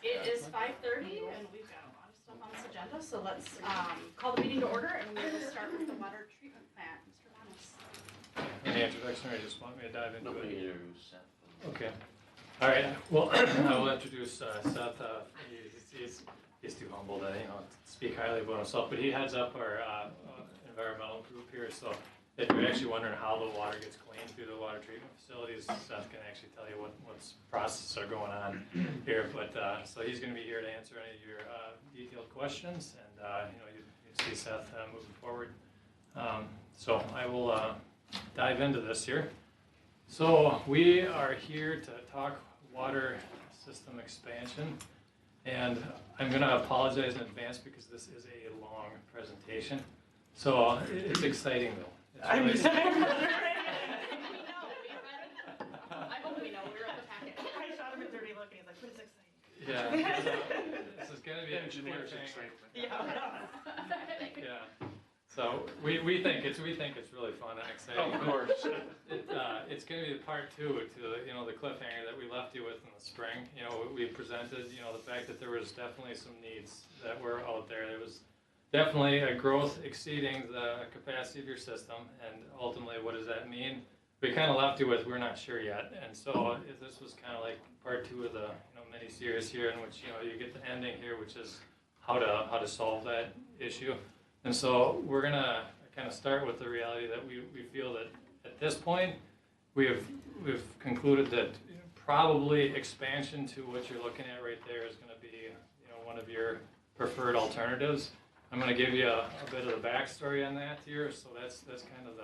It is 5:30 and we've got a lot of stuff on this agenda, so let's call the meeting to order and we will start with the water treatment plant. Mr. Manis. Any introduction, or you just want me to dive into Nobody it? introduced Seth. Okay. All right. Well, I will introduce Seth. He's too humble to speak highly about himself, but he heads up our environmental group here. So if you're actually wondering how the water gets cleaned through the water treatment facilities, Seth can actually tell you what processes are going on here. But so he's going to be here to answer any of your detailed questions, and you see Seth moving forward. So I will dive into this here. So we are here to talk water system expansion, and I'm going to apologize in advance because this is a long presentation. So it's exciting though. I hope we know. We read the packet. I shot him a dirty look and he's like, but it's exciting. Yeah. This is going to be Engineer's excitement. Yeah. So we think it's really fun and exciting. Of course. It's going to be part two to the cliffhanger that we left you with in the spring. We presented the fact that there was definitely some needs that were out there. There was definitely a growth exceeding the capacity of your system, and ultimately, what does that mean? We kind of left you with we're not sure yet, and so this was kind of like part two of the mini series here, in which you get the ending here, which is how to solve that issue. And so we're gonna kind of start with the reality that we feel that at this point we've concluded that probably expansion to what you're looking at right there is going to be one of your preferred alternatives. I'm going to give you a bit of the backstory on that here. So that's kind of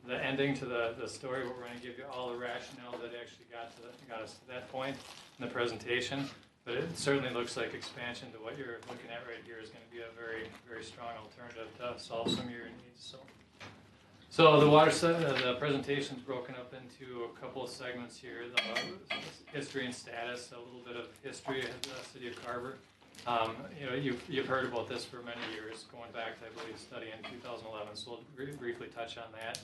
the ending to the story. Where we're going to give you all the rationale that actually got us to that point in the presentation. But it certainly looks like expansion to what you're looking at right here is going to be a very, very strong alternative to solve some of your needs. So the presentation is broken up into a couple of segments here. The history and status, a little bit of history of the city of Carver. You've heard about this for many years, going back to, I believe, study in 2011. So we'll briefly touch on that.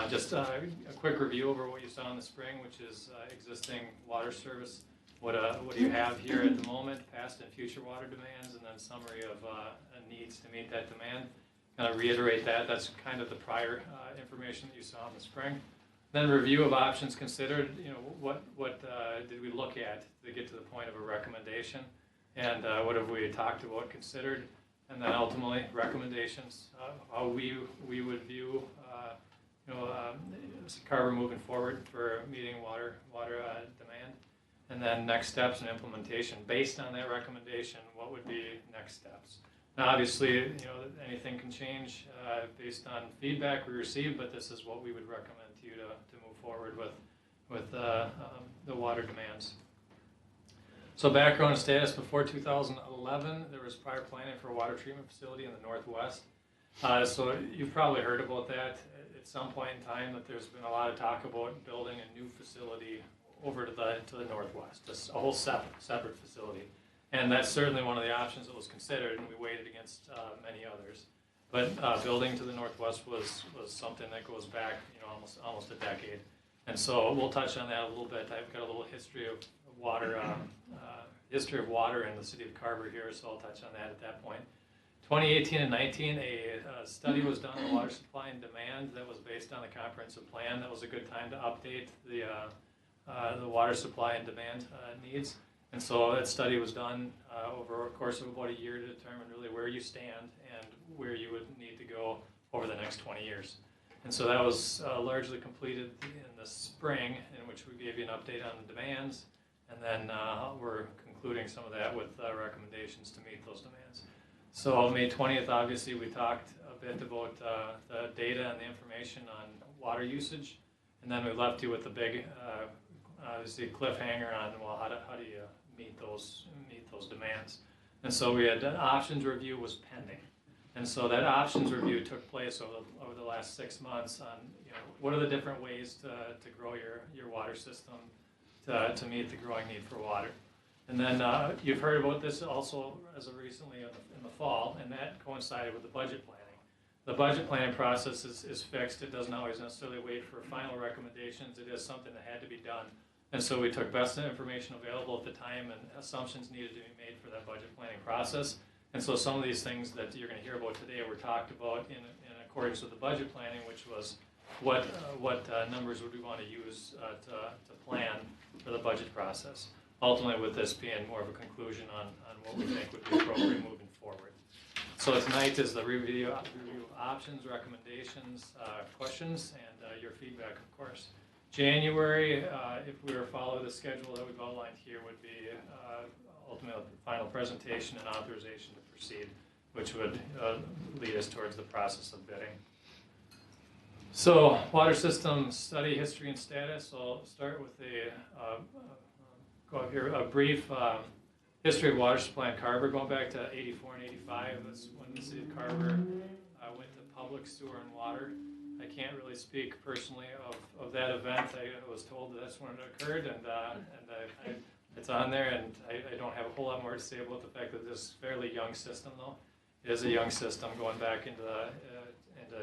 Just a quick review over what you saw in the spring, which is existing water service. What do you have here at the moment, past and future water demands, and then summary of needs to meet that demand. Kind of reiterate that. That's kind of the prior information that you saw in the spring. Then review of options considered. What did we look at to get to the point of a recommendation, and what have we talked about, considered, and then ultimately recommendations. How we would view Carver moving forward for meeting water demand. And then next steps and implementation. Based on that recommendation, what would be next steps? Now, obviously, anything can change based on feedback we receive, but this is what we would recommend to you to move forward with the water demands. So background and status: before 2011, there was prior planning for a water treatment facility in the Northwest. So you've probably heard about that at some point in time, that there's been a lot of talk about building a new facility over to the northwest, just a whole separate facility, and that's certainly one of the options that was considered, and we weighed it against many others. But building to the northwest was something that goes back, almost a decade, and so we'll touch on that a little bit. I've got a little history of water, in the city of Carver here, so I'll touch on that at that point. 2018 and 19, a study was done on water supply and demand that was based on the comprehensive plan. That was a good time to update the water supply and demand needs. And so that study was done over a course of about a year to determine really where you stand and where you would need to go over the next 20 years. And so that was largely completed in the spring, in which we gave you an update on the demands, and then we're concluding some of that with recommendations to meet those demands. So May 20th, obviously, we talked a bit about the data and the information on water usage, and then we left you with the big obviously cliffhanger on, well, how do you meet those demands? And so we had an options review was pending, and so that options review took place over the last 6 months on what are the different ways to grow your water system to meet the growing need for water. And then you've heard about this also as of recently in the fall, and that coincided with the budget planning. The budget planning process is fixed. It doesn't always necessarily wait for final recommendations. It is something that had to be done And so we took best information available at the time, and assumptions needed to be made for that budget planning process. And so some of these things that you're going to hear about today were talked about in accordance with the budget planning, which was what numbers would we want to use to plan for the budget process. Ultimately, with this being more of a conclusion on what we think would be appropriate moving forward. So tonight is the review options, recommendations, questions, and your feedback, of course. January, if we were to follow the schedule that we've outlined here, would be ultimately final presentation and authorization to proceed, which would lead us towards the process of bidding. So, water system study history and status. I'll start with a brief history of water supply in Carver, going back to 84 and 85. That's when the city of Carver went to public sewer and water. I can't really speak personally of that event. I was told that that's when it occurred, and it's on there, and I don't have a whole lot more to say about the fact that this fairly young system, though. It is a young system going back into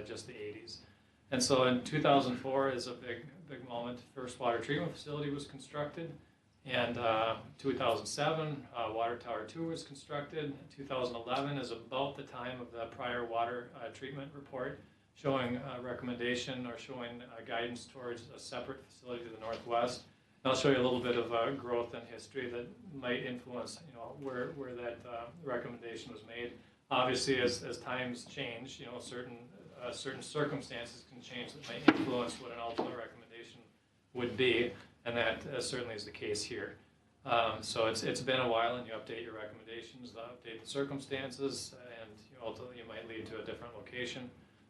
just the 80s. And so in 2004 is a big moment. First water treatment facility was constructed. And 2007, Water Tower 2 was constructed. 2011 is about the time of the prior water treatment report, showing a recommendation or showing guidance towards a separate facility to the northwest. And I'll show you a little bit of growth and history that might influence, where that recommendation was made. Obviously, as times change, certain circumstances can change that may influence what an ultimate recommendation would be, and that certainly is the case here. So it's been a while, and you update your recommendations, update the circumstances, and ultimately you might lead to a different location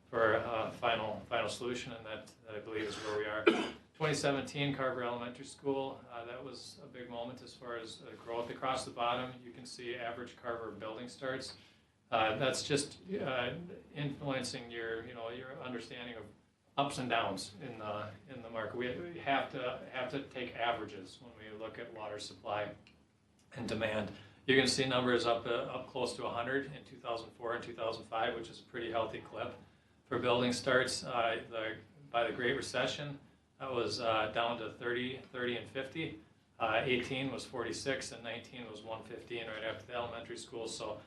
for a final solution, and that I believe is where we are. 2017, Carver Elementary School, that was a big moment as far as growth. Across the bottom, you can see average Carver building starts. That's just influencing your understanding of ups and downs in the market. We have to take averages when we look at water supply and demand. You can see numbers up close to 100 in 2004 and 2005, which is a pretty healthy clip for building starts. By the Great Recession, that was down to 30 and 50. 18 was 46, and 19 was 115 right after the elementary school. So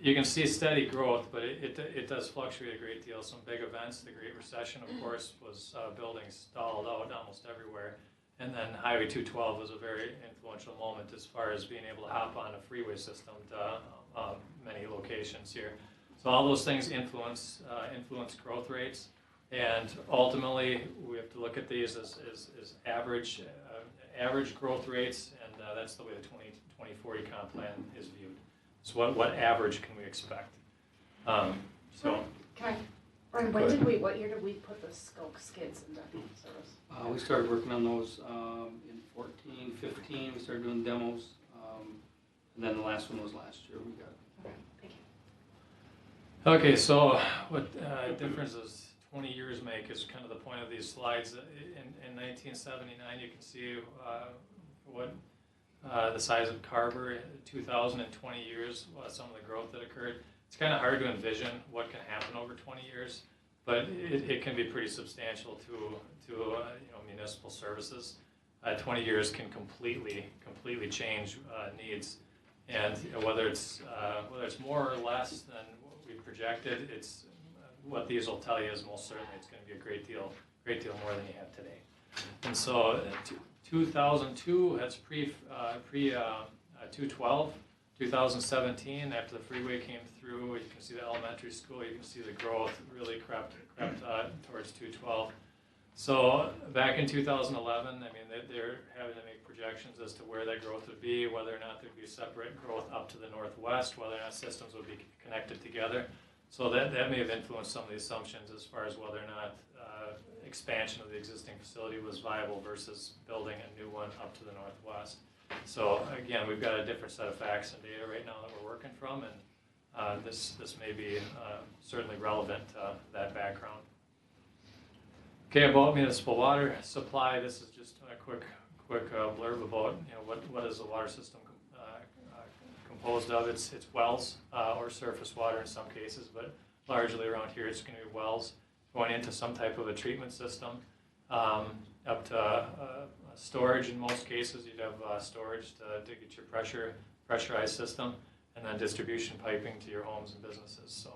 you can see steady growth, but it does fluctuate a great deal. Some big events, the Great Recession, of course, was buildings stalled out almost everywhere. And then Highway 212 was a very influential moment as far as being able to hop on a freeway system to many locations here. So all those things influence growth rates. And ultimately, we have to look at these as average growth rates, and that's the way the 2040 comp plan is viewed. So what average can we expect? Brian, what year did we put the Skulk skids into service? We started working on those in 14, 15. We started doing demos, and then the last one was last year. We got it. Okay, thank you. Okay, so what differences 20 years make is kind of the point of these slides. In 1979, you can see what the size of Carver, 2020 years, some of the growth that occurred. It's kind of hard to envision what can happen over 20 years, but it can be pretty substantial to municipal services. 20 years can completely change needs, and whether it's more or less than what we projected, it's what these will tell you is most certainly it's going to be a great deal more than you have today. And so 2002, that's pre 212. 2017, after the freeway came through, you can see the elementary school, you can see the growth really crept towards 212. So back in 2011, I mean, they're having to make projections as to where that growth would be, whether or not there'd be separate growth up to the northwest, whether or not systems would be connected together. So that may have influenced some of the assumptions as far as whether or not expansion of the existing facility was viable versus building a new one up to the northwest. So again, we've got a different set of facts and data right now that we're working from, and this may be certainly relevant to that background. Okay, about municipal water supply, this is just a quick blurb about what is the water system composed of. It's wells or surface water in some cases, but largely around here it's going to be wells going into some type of a treatment system, up to a storage in most cases. You'd have storage to get your pressurized system, and then distribution piping to your homes and businesses. So,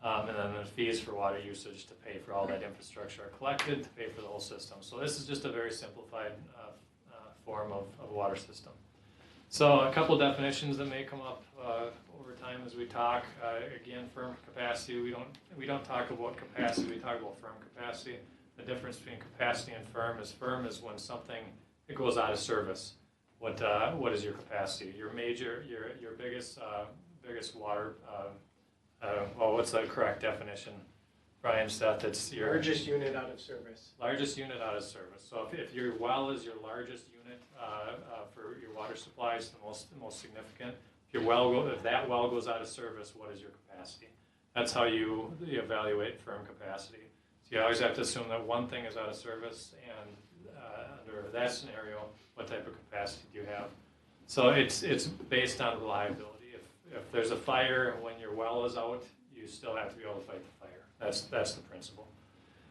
and then the fees for water usage to pay for all that infrastructure are collected to pay for the whole system. So this is just a very simplified form of a water system. So a couple definitions that may come up over time as we talk. Again, firm capacity. We don't talk about capacity. We talk about firm capacity. The difference between capacity and firm is when something it goes out of service. What is your capacity? Your biggest water. Well, what's the correct definition, Brian? Seth, it's your largest unit out of service. Largest unit out of service. So if your well is your largest unit for your water supply, is the most significant. If that well goes out of service, what is your capacity? That's how you evaluate firm capacity. So you always have to assume that one thing is out of service, and under that scenario, what type of capacity do you have? So it's based on reliability. If there's a fire when your well is out, you still have to be able to fight the fire. That's the principle.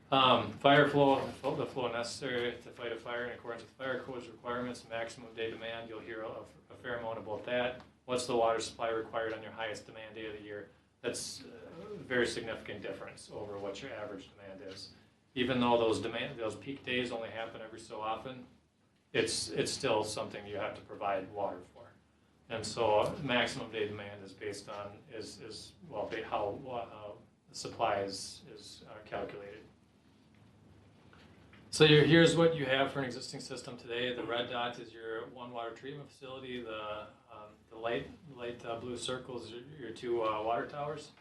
Fire flow, the flow necessary to fight a fire in accordance with fire code's requirements, maximum day demand. You'll hear a fair amount about that. What's the water supply required on your highest demand day of the year? That's a very significant difference over what your average demand is. Even though those peak days only happen every so often, it's still something you have to provide water for. And so maximum day demand is based on how the supply is calculated. So here's what you have for an existing system today. The red dot is your one water treatment facility. The light blue circles are your two water towers.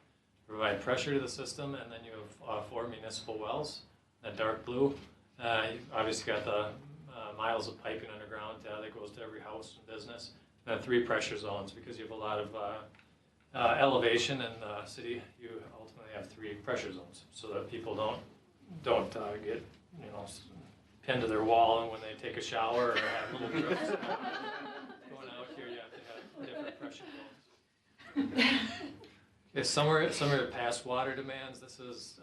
Provide pressure to the system, and then you have 4 municipal wells. That dark blue, you've obviously got the miles of piping underground that goes to every house and business. And 3 pressure zones, because you have a lot of elevation in the city. You ultimately have 3 pressure zones, so that people don't get pinned to their wall, and when they take a shower or have little drips going out here, you have to have different pressure zones. Okay, some are past water demands. This is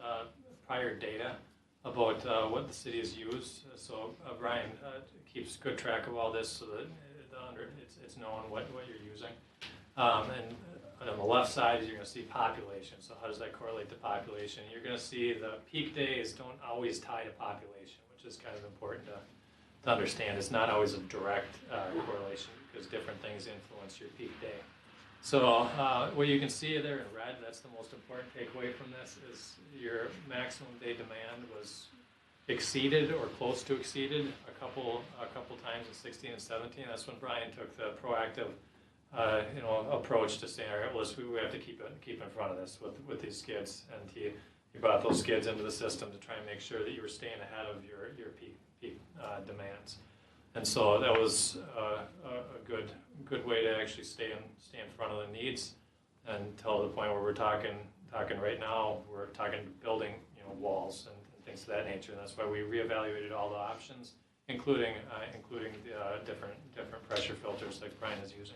prior data about what the city has used. So Brian keeps good track of all this, so that it's known what you're using. And on the left side, you're going to see population. So how does that correlate to population? You're going to see the peak days don't always tie to population, which is kind of important to understand. It's not always a direct correlation, because different things influence your peak day. So what you can see there in red, that's the most important takeaway from this, is your maximum day demand was exceeded or close to exceeded a couple times in 16 and 17. That's when Brian took the proactive approach to saying, all right, well, we have to keep in front of this with these skids, and he brought those skids into the system to try and make sure that you were staying ahead of your peak demands. And so that was a good way to actually stay in front of the needs, until the point where we're talking right now. We're talking building walls and things of that nature. And that's why we reevaluated all the options, including the different pressure filters like Brian is using.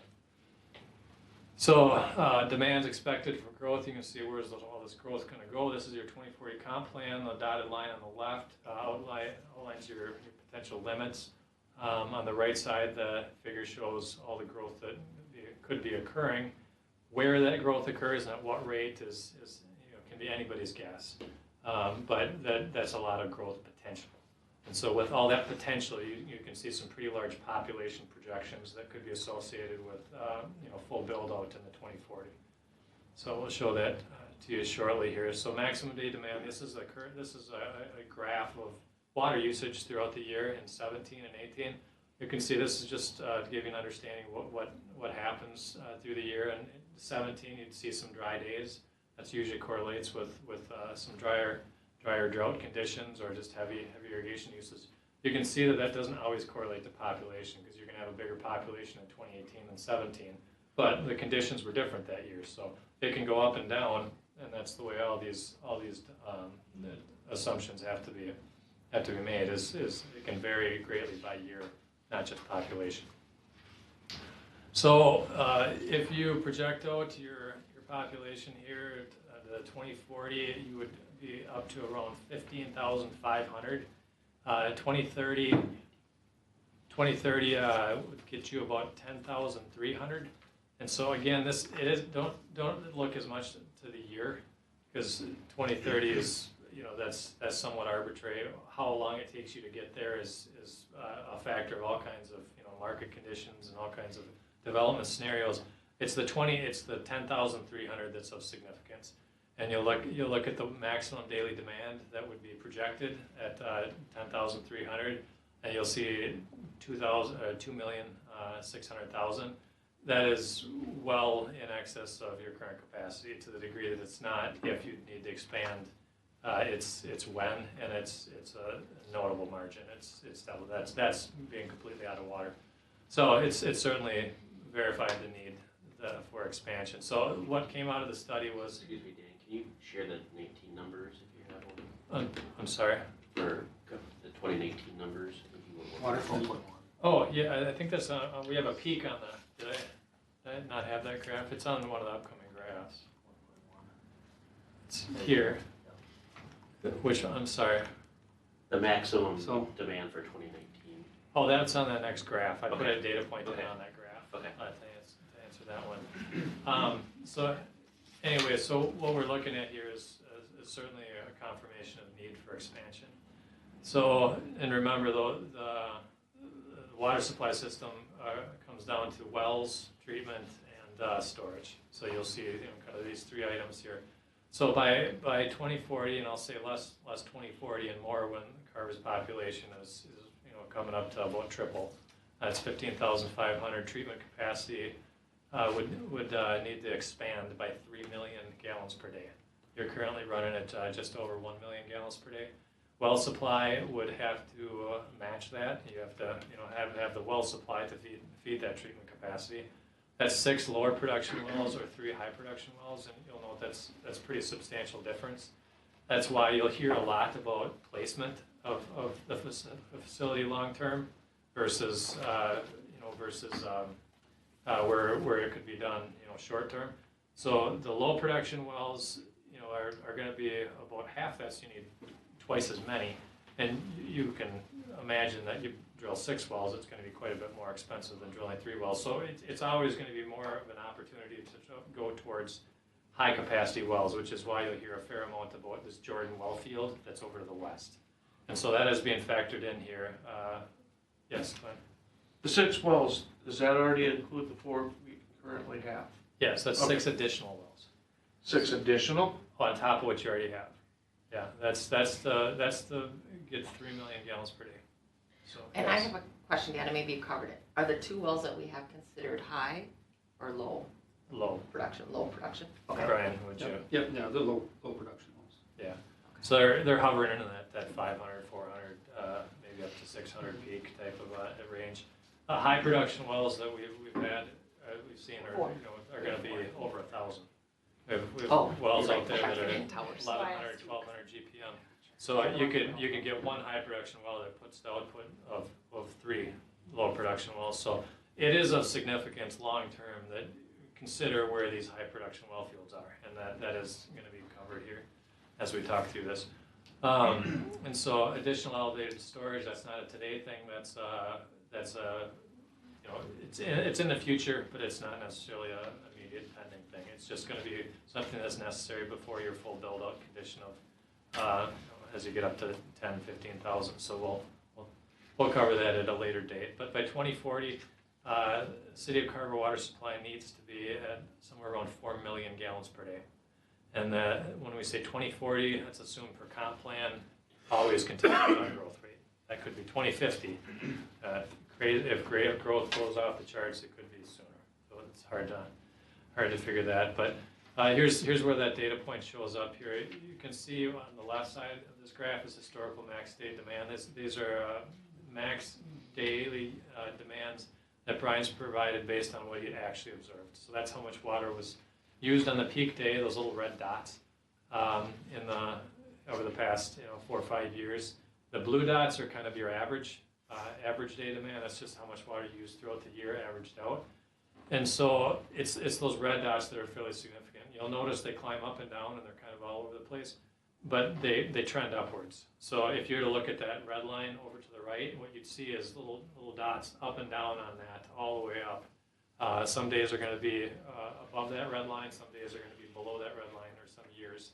So demands expected for growth. You can see where's all this growth going to go. This is your 2040 comp plan. The dotted line on the left outlines your potential limits. On the right side, the figure shows all the growth that could be occurring. Where that growth occurs and at what rate is can be anybody's guess. But that's a lot of growth potential. And so with all that potential, you can see some pretty large population projections that could be associated with full build out in the 2040. So we'll show that to you shortly here. So maximum day demand. This is a graph of water usage throughout the year in 17 and 18. You can see this is just to give you an understanding of what happens through the year. And 17, you'd see some dry days. That usually correlates with some drier drought conditions or just heavy irrigation uses. You can see that doesn't always correlate to population, because you're going to have a bigger population in 2018 than 17. But the conditions were different that year, so they can go up and down, and that's the way all these assumptions have to be made. Is it can vary greatly by year, not just population. So if you project out your population here to 2040, you would be up to around 15,500. 2030, 2030 would get you about 10,300. And so again, don't look as much to the year, because 2030 is, that's somewhat arbitrary. How long it takes you to get there is a factor of all kinds of market conditions and all kinds of development scenarios. It's the 10,300 that's of significance. And you'll look at the maximum daily demand that would be projected at 10,300, and you'll see 2,600,000. That is well in excess of your current capacity, to the degree that it's not if you need to expand. It's when, and it's a notable margin. It's double. That's being completely out of water. So it's certainly verified the need for expansion. So what came out of the study was. Excuse me, Dan. Can you share the 19 numbers if you have one? I'm sorry. For the 2019 numbers. Water 4.1. Oh yeah, I think that's we have a peak on the. Did I not have that graph? It's on one of the upcoming graphs. It's here. Which I'm sorry. The maximum demand for 2019. Oh, that's on that next graph. I put Okay. a data point in Okay. on that graph. Okay. To answer that one. So anyway, so what we're looking at here is certainly a confirmation of need for expansion. So, and remember the water supply system comes down to wells, treatment, and storage. So you'll see kind of these three items here. So by 2040, and I'll say less 2040 and more when Carver's population is coming up to about triple. That's 15,500 treatment capacity would need to expand by 3 million gallons per day. You're currently running at just over 1 million gallons per day. Well supply would have to match that. You have to have the well supply to feed that treatment capacity. That's 6 lower production wells or 3 high production wells, and you'll note that's pretty substantial difference. That's why you'll hear a lot about placement of the facility long term versus where it could be done short term. So the low production wells are going to be about half that, so you need twice as many. And you can imagine that you drill 6 wells, it's going to be quite a bit more expensive than drilling 3 wells. So it's always going to be more of an opportunity to go towards high capacity wells, which is why you'll hear a fair amount about this Jordan well field that's over to the west. And so that is being factored in here. Yes, Glenn? The 6 wells, does that already include the 4 we currently have? Yes, that's Okay. 6 additional wells 6 additional? on top of what you already have. Yeah, that's the get 3 million gallons per day. So And yes. I have a question, Dan, and maybe you covered it. Are the 2 wells that we have considered high or low Low. production? Low production? Okay. Brian, would you? Yep, yeah, the low production ones. Yeah. So they're hovering in that 500, 400, maybe up to 600 peak type of range. High production wells that we've had, we've seen are going to be over 1,000. We have wells you're out there that are in towers. 1,100, 1,200 GPM. So you could get one high production well that puts the output of 3 low production wells. So it is of significance long term that consider where these high production well fields are, and that is going to be covered here as we talk through this. And so additional elevated storage, that's not a today thing. It's in the future, but it's not necessarily a immediate pending thing. It's just going to be something that's necessary before your full build-out condition of as you get up to 10, 15,000. So we'll cover that at a later date. But by 2040, the City of Carver water supply needs to be at somewhere around 4 million gallons per day. And when we say 2040, that's assumed per comp plan, always continues on growth rate. That could be 2050. If growth goes off the charts, it could be sooner. So it's hard to figure that. But here's where that data point shows up here. You can see on the left side of this graph is historical max day demand. These are max daily demands that Brian's provided based on what he actually observed. So that's how much water was used on the peak day, those little red dots, over the past 4 or 5 years. The blue dots are kind of your average day demand. That's just how much water you use throughout the year, averaged out. And so it's those red dots that are fairly significant. You'll notice they climb up and down, and they're kind of all over the place. but they trend upwards. So if you were to look at that red line over to the right, what you'd see is little dots up and down on that all the way up. Some days are going to be above that red line, some days are going to be below that red line, or some years.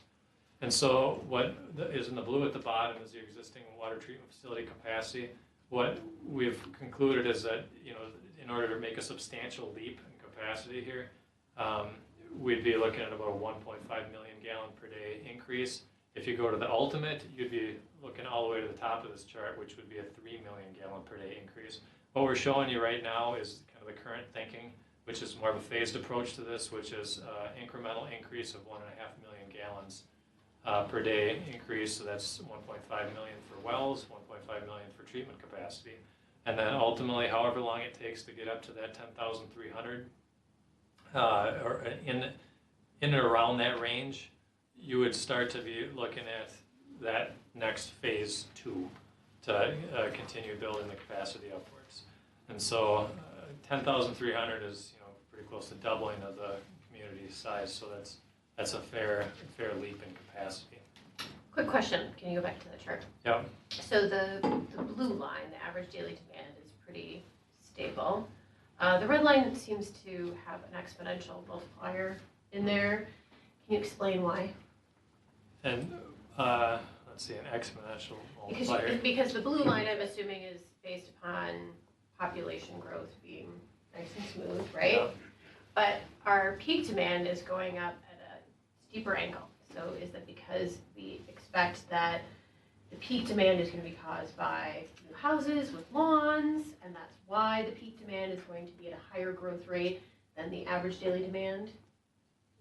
And so what is in the blue at the bottom is the existing water treatment facility capacity. What we've concluded is that, in order to make a substantial leap in capacity here, we'd be looking at about a 1.5 million gallon per day increase. If you go to the ultimate, you'd be looking all the way to the top of this chart, which would be a 3 million gallon per day increase. What we're showing you right now is kind of the current thinking, which is more of a phased approach to this, which is incremental increase of 1.5 million gallons per day increase. So that's 1.5 million for wells, 1.5 million for treatment capacity. And then ultimately, however long it takes to get up to that 10,300, or in and around that range, you would start to be looking at that next phase 2 to continue building the capacity upwards. And so 10,300 is pretty close to doubling of the community size. So that's a fair leap in capacity. Quick question, can you go back to the chart? Yep. So the blue line, the average daily demand, is pretty stable. The red line seems to have an exponential multiplier in there. Can you explain why? And let's see, an exponential multiplier. Because the blue line, I'm assuming, is based upon population growth being nice and smooth, right? Yeah. But our peak demand is going up at a steeper angle. So is that because we expect that the peak demand is going to be caused by new houses with lawns, and that's why the peak demand is going to be at a higher growth rate than the average daily demand?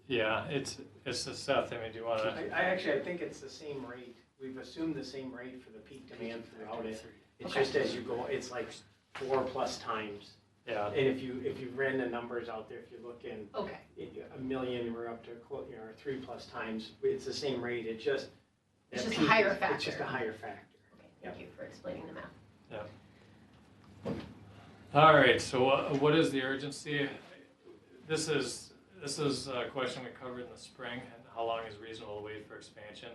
Yeah, it's the Seth. I mean, do you want to? I think it's the same rate. We've assumed the same rate for the peak demand throughout it. It's Okay. just as you go, it's like 4+ times. Yeah. And if you ran the numbers out there, if you look in Okay. a million, we're up to 3+ times. It's the same rate. It's just It's that just a peak higher is- factor. It's just a higher factor. Okay, thank you for explaining the math. All right. So what is the urgency? This is a question we covered in the spring, and how long is reasonable to wait for expansion?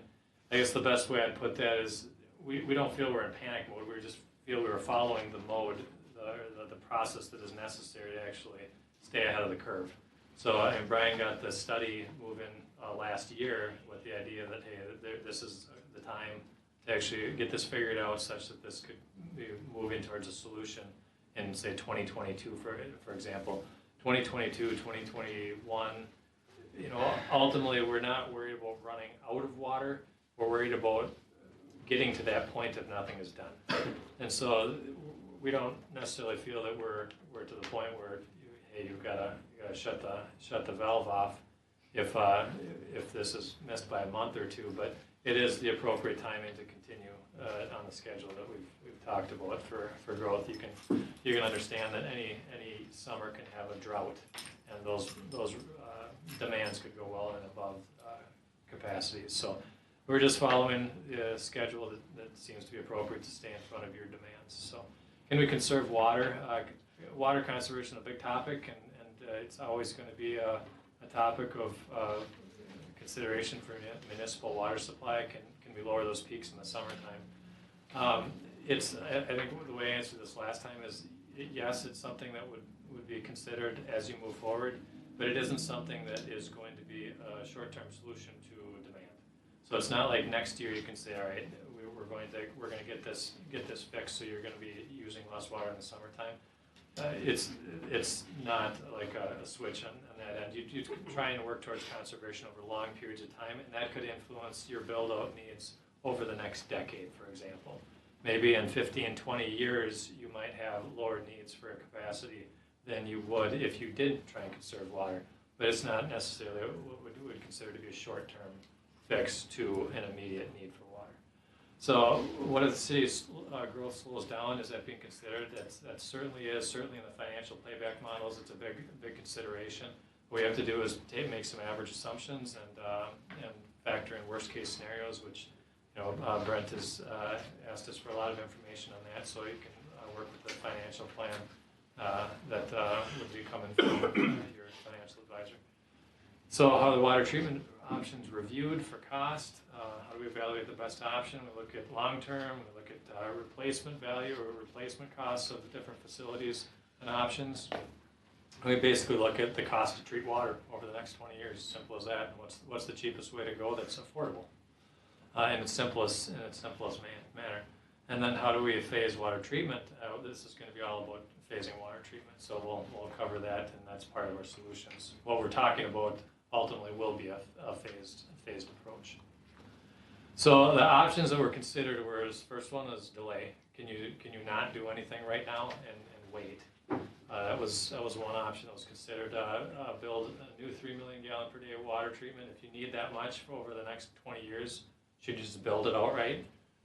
I guess the best way I'd put that is we don't feel we're in panic mode. We just feel we're following the mode, the process that is necessary to actually stay ahead of the curve. So and Brian got the study moving last year with the idea that, hey, this is the time to actually get this figured out such that this could be moving towards a solution in, say, 2022, for example. 2022, 2021, ultimately we're not worried about running out of water. We're worried about getting to that point if nothing is done. And so we don't necessarily feel that we're to the point where, hey, you've got to shut the valve off if this is missed by a month or two. But it is the appropriate timing to continue on the schedule that we've talked about for growth. You can understand that any summer can have a drought, and those demands could go well and above capacity. So we're just following the schedule that seems to be appropriate to stay in front of your demands. So can we conserve water? Water conservation is a big topic, and it's always going to be a topic of consideration for municipal water supply. Can we lower those peaks in the summertime? I think the way I answered this last time is yes, it's something that would be considered as you move forward, but it isn't something that is going to be a short-term solution to demand. So it's not like next year you can say, all right, we're going to get this fixed, so you're going to be using less water in the summertime. It's not like a switch on that end. You try and work towards conservation over long periods of time, and that could influence your build-out needs over the next decade, for example. Maybe in 15, 20 years, you might have lower needs for capacity than you would if you did try and conserve water. But it's not necessarily what we would consider to be a short-term fix to an immediate need for water. So what if the city's growth slows down? Is that being considered? That certainly is. Certainly in the financial payback models, it's a big consideration. What we have to do is make some average assumptions and factor in worst-case scenarios, which Brent has asked us for a lot of information on that, so you can work with the financial plan that would be coming from your financial advisor. So how the water treatment options reviewed for cost. How do we evaluate the best option? We look at long-term, we look at replacement value or replacement costs of the different facilities and options. We basically look at the cost to treat water over the next 20 years, simple as that, and what's the cheapest way to go that's affordable in its simplest manner. And then how do we phase water treatment? This is going to be all about phasing water treatment, so we'll cover that, and that's part of our solutions. What we're talking about ultimately will be a phased approach. So the options that were considered were, first one is delay. Can you not do anything right now and wait? That was one option that was considered. Build a new 3 million gallon per day water treatment. If you need that much for over the next 20 years, should you just build it outright?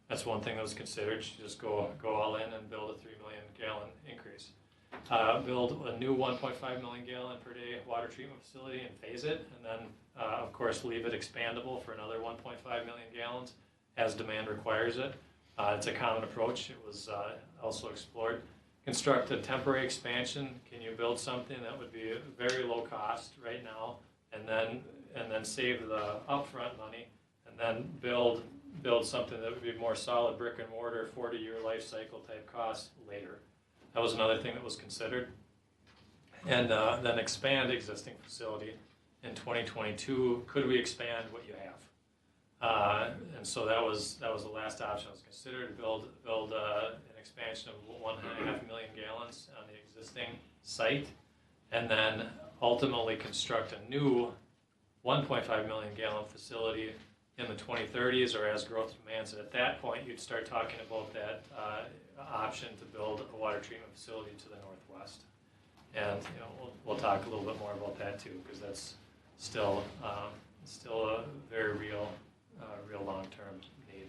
That's one thing that was considered. Should you just go all in and build a 3 million gallon increase? Build a new 1.5 million gallon per day water treatment facility and phase it, and then of course leave it expandable for another 1.5 million gallons as demand requires it. It's a common approach. It was also explored. Construct a temporary expansion. Can you build something that would be very low cost right now, and then save the upfront money, and then build something that would be more solid brick and mortar, 40-year life cycle type cost later. That was another thing that was considered. And then expand existing facility in 2022. Could we expand what you have? And so that was the last option that was considered. Build an expansion of 1.5 million gallons on the existing site, and then ultimately construct a new 1.5 million gallon facility in the 2030s or as growth demands. And at that point, you'd start talking about that option to build a water treatment facility to the northwest. And we'll talk a little bit more about that too, because that's still a very real long-term need.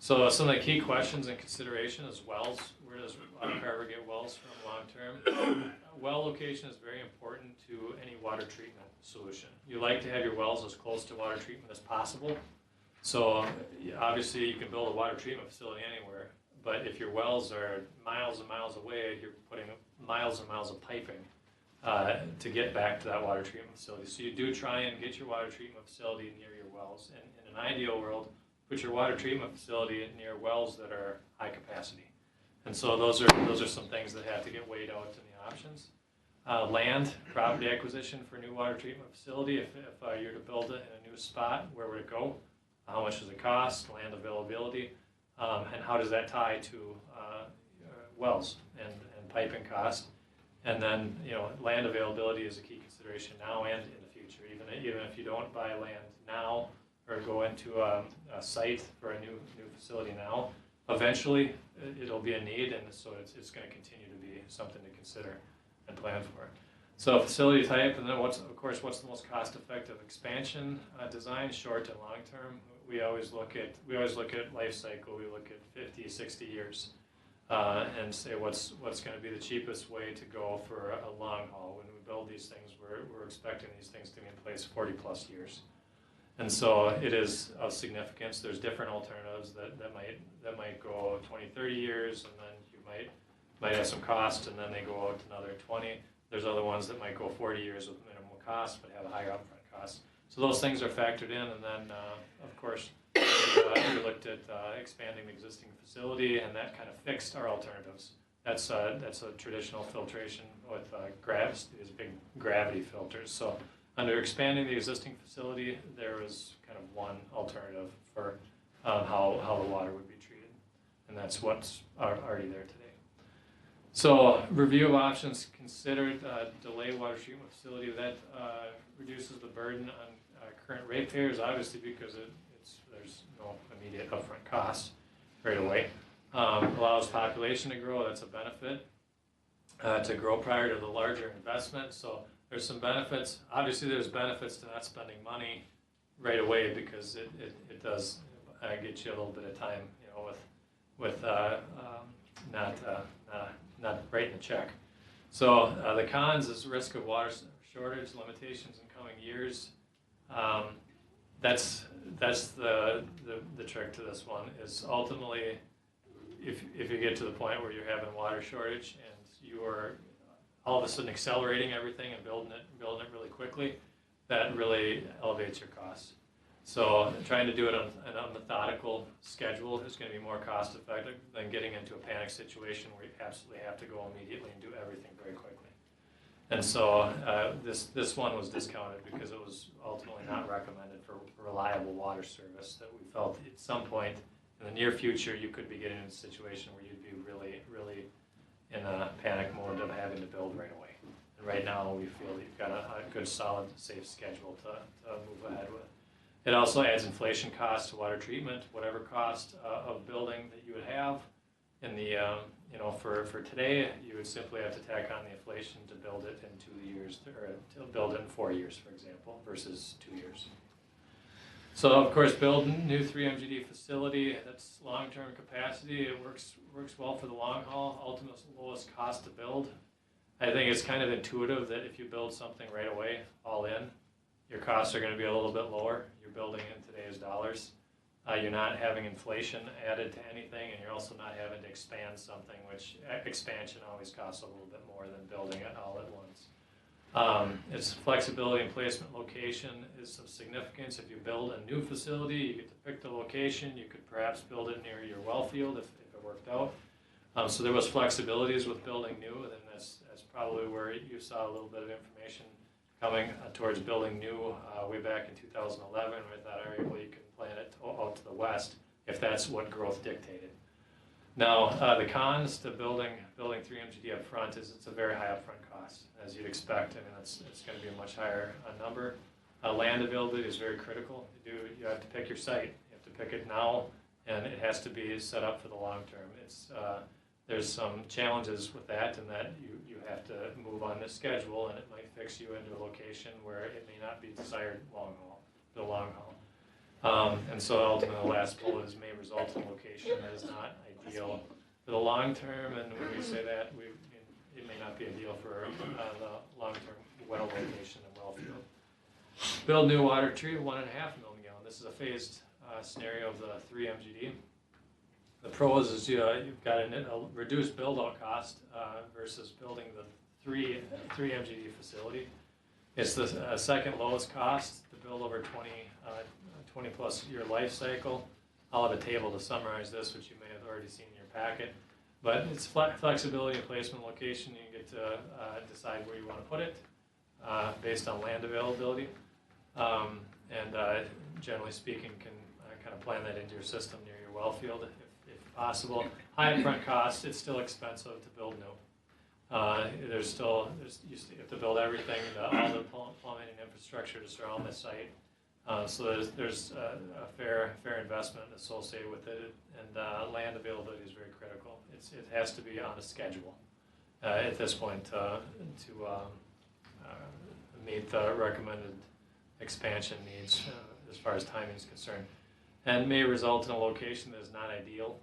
So some of the key questions and consideration is wells. Where does Carver get wells from long-term? Well location is very important to any water treatment solution. You like to have your wells as close to water treatment as possible. So obviously you can build a water treatment facility anywhere, but if your wells are miles and miles away, you're putting miles and miles of piping to get back to that water treatment facility. So you do try and get your water treatment facility near your wells. And in an ideal world, put your water treatment facility near wells that are high capacity. And so those are some things that have to get weighed out in the options. Land, property acquisition for a new water treatment facility. If you're to build it in a new spot, where would it go? How much does it cost? Land availability, and how does that tie to wells and piping cost? And then land availability is a key consideration now and in the future. Even if you don't buy land now or go into a site for a new facility now, eventually it'll be a need, and so it's going to continue to be something to consider and plan for. So facility type, and then what's the most cost-effective expansion design, short and long term. We always look at life cycle. We look at 50, 60 years, and say what's going to be the cheapest way to go for a long haul. When we build these things, we're expecting these things to be in place 40 plus years. And so it is of significance. There's different alternatives that might go 20, 30 years, and then you might have some cost, and then they go out another 20. There's other ones that might go 40 years with minimal cost, but have a higher upfront cost. So those things are factored in, and then of course we looked at expanding the existing facility, and that kind of fixed our alternatives. That's a traditional filtration with these big gravity filters. So under expanding the existing facility, there was kind of one alternative for how the water would be treated, and that's what's already there today. So review of options considered. Delay water treatment facility. That reduces the burden on current ratepayers, obviously, because there's no immediate upfront cost right away. Allows population to grow. That's a benefit to grow prior to the larger investment. So there's some benefits. Obviously, there's benefits to not spending money right away, because it does get you a little bit of time, with not writing a check. So the cons is risk of water shortage, limitations in coming years. That's the trick to this one, is ultimately if you get to the point where you're having water shortage and you are all of a sudden accelerating everything and building it really quickly, that really elevates your costs. So trying to do it on a methodical schedule is going to be more cost effective than getting into a panic situation where you absolutely have to go immediately and do everything very quickly. And so this one was discounted because it was ultimately not recommended for reliable water service, that we felt at some point in the near future you could be getting in a situation where you'd be really, really in a panic mode of having to build right away. And right now we feel that you've got a good, solid, safe schedule to move ahead with. It also adds inflation costs to water treatment, whatever cost of building that you would have. In the, for today, you would simply have to tack on the inflation to build it in 2 years, or to build it in 4 years, for example, versus 2 years. So of course, build new 3 MGD facility, that's long-term capacity. It works well for the long haul, ultimate lowest cost to build. I think it's kind of intuitive that if you build something right away, all in, your costs are going to be a little bit lower. You're building in today's dollars. You're not having inflation added to anything, and you're also not having to expand something, which expansion always costs a little bit more than building it all at once. Its flexibility and placement location is of significance. If you build a new facility, you get to pick the location. You could perhaps build it near your well field if it worked out. So there was flexibilities with building new, and then that's probably where you saw a little bit of information coming towards building new way back in 2011. We thought, all right, well, you can plan it out to the west if that's what growth dictated. Now, the cons to building 3 MGD up front is it's a very high upfront cost, as you'd expect. I mean, it's going to be a much higher number. Land availability is very critical. You have to pick your site. You have to pick it now, and it has to be set up for the long term. There's some challenges with that, in that you have to move on this schedule, and it might fix you into a location where it may not be desired the long haul. And so ultimately the last bullet is may result in a location that is not ideal for the long term, and when we say that, it may not be ideal for the long term well location and well field. Build new water treatment, 1.5 million gallon. This is a phased scenario of the 3 MGD. The pros is you've got a reduced build-out cost versus building the 3 MGD facility. It's the second lowest cost to build over 20 plus year life cycle. I'll have a table to summarize this, which you may have already seen in your packet. But it's flexibility and placement location. You get to decide where you want to put it based on land availability. And generally speaking, can kind of plan that into your system near your well field if possible. High upfront cost, it's still expensive to build new. You have to build everything, all the plumbing and infrastructure to surround the site. So there's a fair investment associated with it, and land availability is very critical. It has to be on a schedule at this point to meet the recommended expansion needs as far as timing is concerned, and may result in a location that is not ideal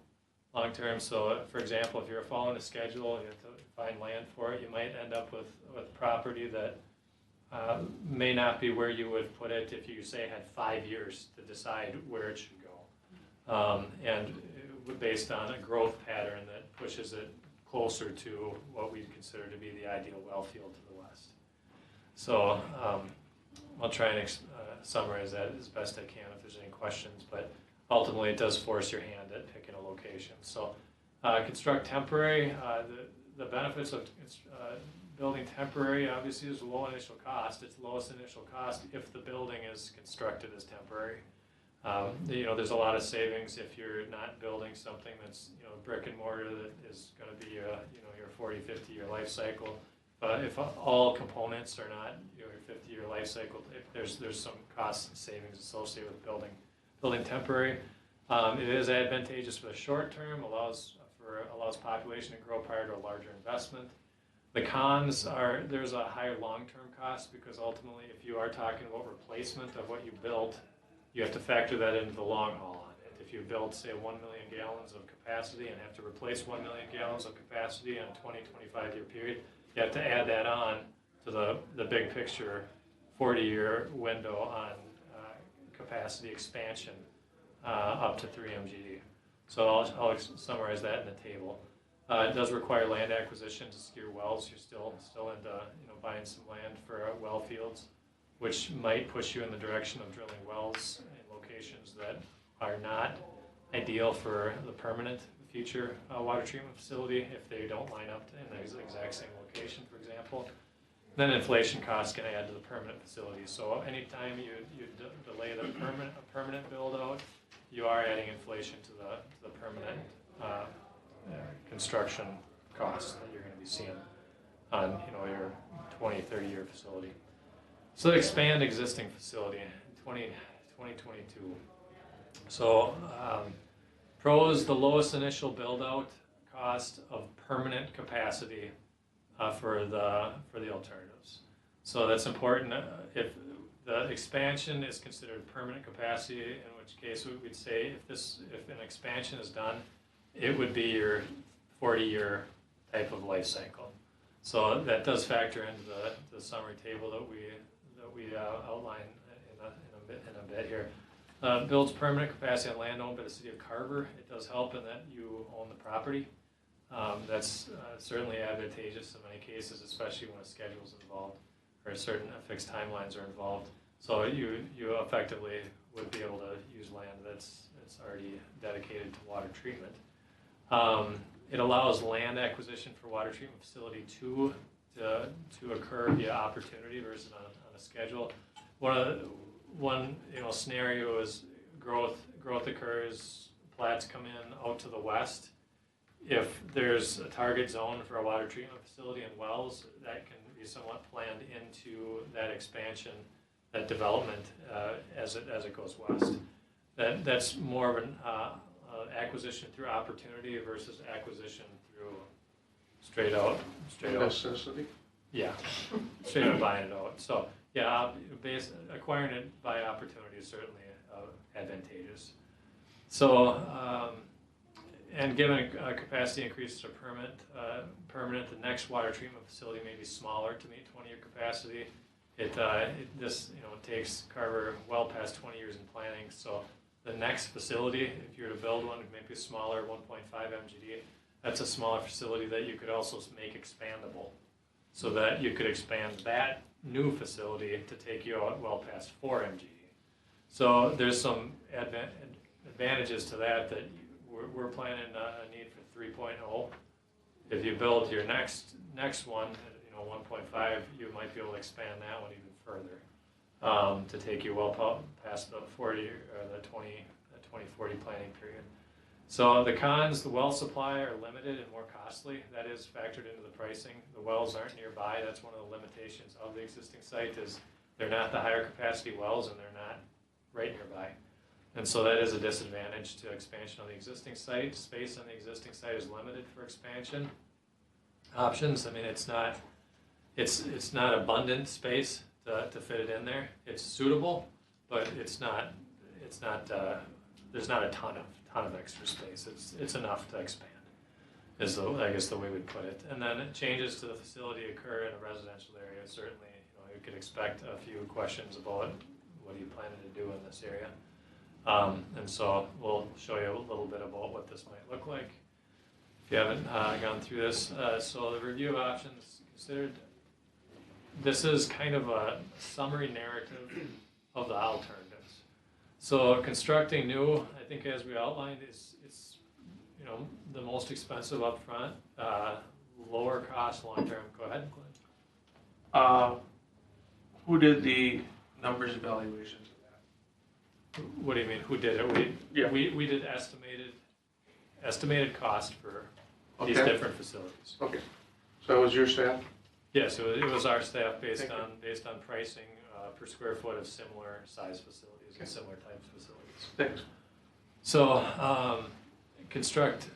long term. So, for example, if you're following a schedule, you have to find land for it. You might end up with property that may not be where you would put it if you, say, had 5 years to decide where it should go, and based on a growth pattern that pushes it closer to what we consider to be the ideal well field to the west. So I'll try and summarize that as best I can if there's any questions, but ultimately it does force your hand at picking a location. So construct temporary. The benefits of building temporary obviously is low initial cost. It's lowest initial cost if the building is constructed as temporary. There's a lot of savings if you're not building something that's brick and mortar that is going to be your 40, 50-year life cycle. If all components are not your 50-year life cycle, there's some cost savings associated with building temporary. It is advantageous for the short term, allows population to grow prior to a larger investment. The cons are there's a higher long-term cost, because ultimately if you are talking about replacement of what you built, you have to factor that into the long haul on it. If you build, say, 1 million gallons of capacity and have to replace 1 million gallons of capacity in a 20-25 year period, you have to add that on to the big picture 40-year window on capacity expansion up to 3 MGD. So I'll summarize that in the table. It does require land acquisition to secure wells. You're still into buying some land for well fields. which might push you in the direction of drilling wells in locations that are not ideal for the permanent future water treatment facility if they don't line up in the exact same location, for example. Then inflation costs can add to the permanent facility. So anytime you delay the permanent build out, you are adding inflation to the permanent construction costs that you're going to be seeing on your 20, 30-year facility. So expand existing facility in 2022. So pros, the lowest initial build out cost of permanent capacity for the alternatives. So that's important. If the expansion is considered permanent capacity, in which case we'd say if an expansion is done, it would be your 40-year type of life cycle. So that does factor into the summary table that we outline in a bit here. Builds permanent capacity on land owned by the city of Carver. It does help in that you own the property. That's certainly advantageous in many cases, especially when a schedule is involved or certain fixed timelines are involved. So you effectively would be able to use land that's already dedicated to water treatment. It allows land acquisition for water treatment facility to occur via opportunity versus on a schedule. One scenario is growth occurs, plats come in out to the west. If there's a target zone for a water treatment facility and wells, that can be somewhat planned into that expansion, that development as it goes west. That's more of an acquisition through opportunity versus acquisition through straight out. Necessity? Yeah, straight up buying it out. So yeah, acquiring it by opportunity is certainly advantageous. So and given a capacity increase to permanent, the next water treatment facility may be smaller to meet 20-year capacity. This takes Carver well past 20 years in planning. So the next facility, if you were to build one, it may be smaller, 1.5 MGD. That's a smaller facility that you could also make expandable, so that you could expand that new facility to take you out well past 4 MGD. So there's some advantages to that we're planning a need for 3.0. If you build your next one, 1.5, you might be able to expand that one even further to take you well past the 40 or the 2040 planning period. So the cons, the well supply are limited and more costly. That is factored into the pricing. The wells aren't nearby. That's one of the limitations of the existing site is they're not the higher capacity wells and they're not right nearby. And so that is a disadvantage to expansion on the existing site. Space on the existing site is limited for expansion options. I mean, it's not abundant space to fit it in there. It's suitable, but there's not a ton of extra space. It's enough to expand, is I guess the way we put it. And then changes to the facility occur in a residential area. Certainly, you could expect a few questions about what are you planning to do in this area. And so we'll show you a little bit about what this might look like if you haven't gone through this. So the review of options considered. This is kind of a summary narrative of the alternatives. So constructing new, I think as we outlined, it's the most expensive up front, lower cost long term. Go ahead, Glenn. Who did the numbers evaluations of that? What do you mean? Who did it? We did estimated cost for these different facilities. Okay. So that was your staff? Yes, it was our staff based on pricing per square foot of similar size facilities and similar types of facilities. Thanks. So construct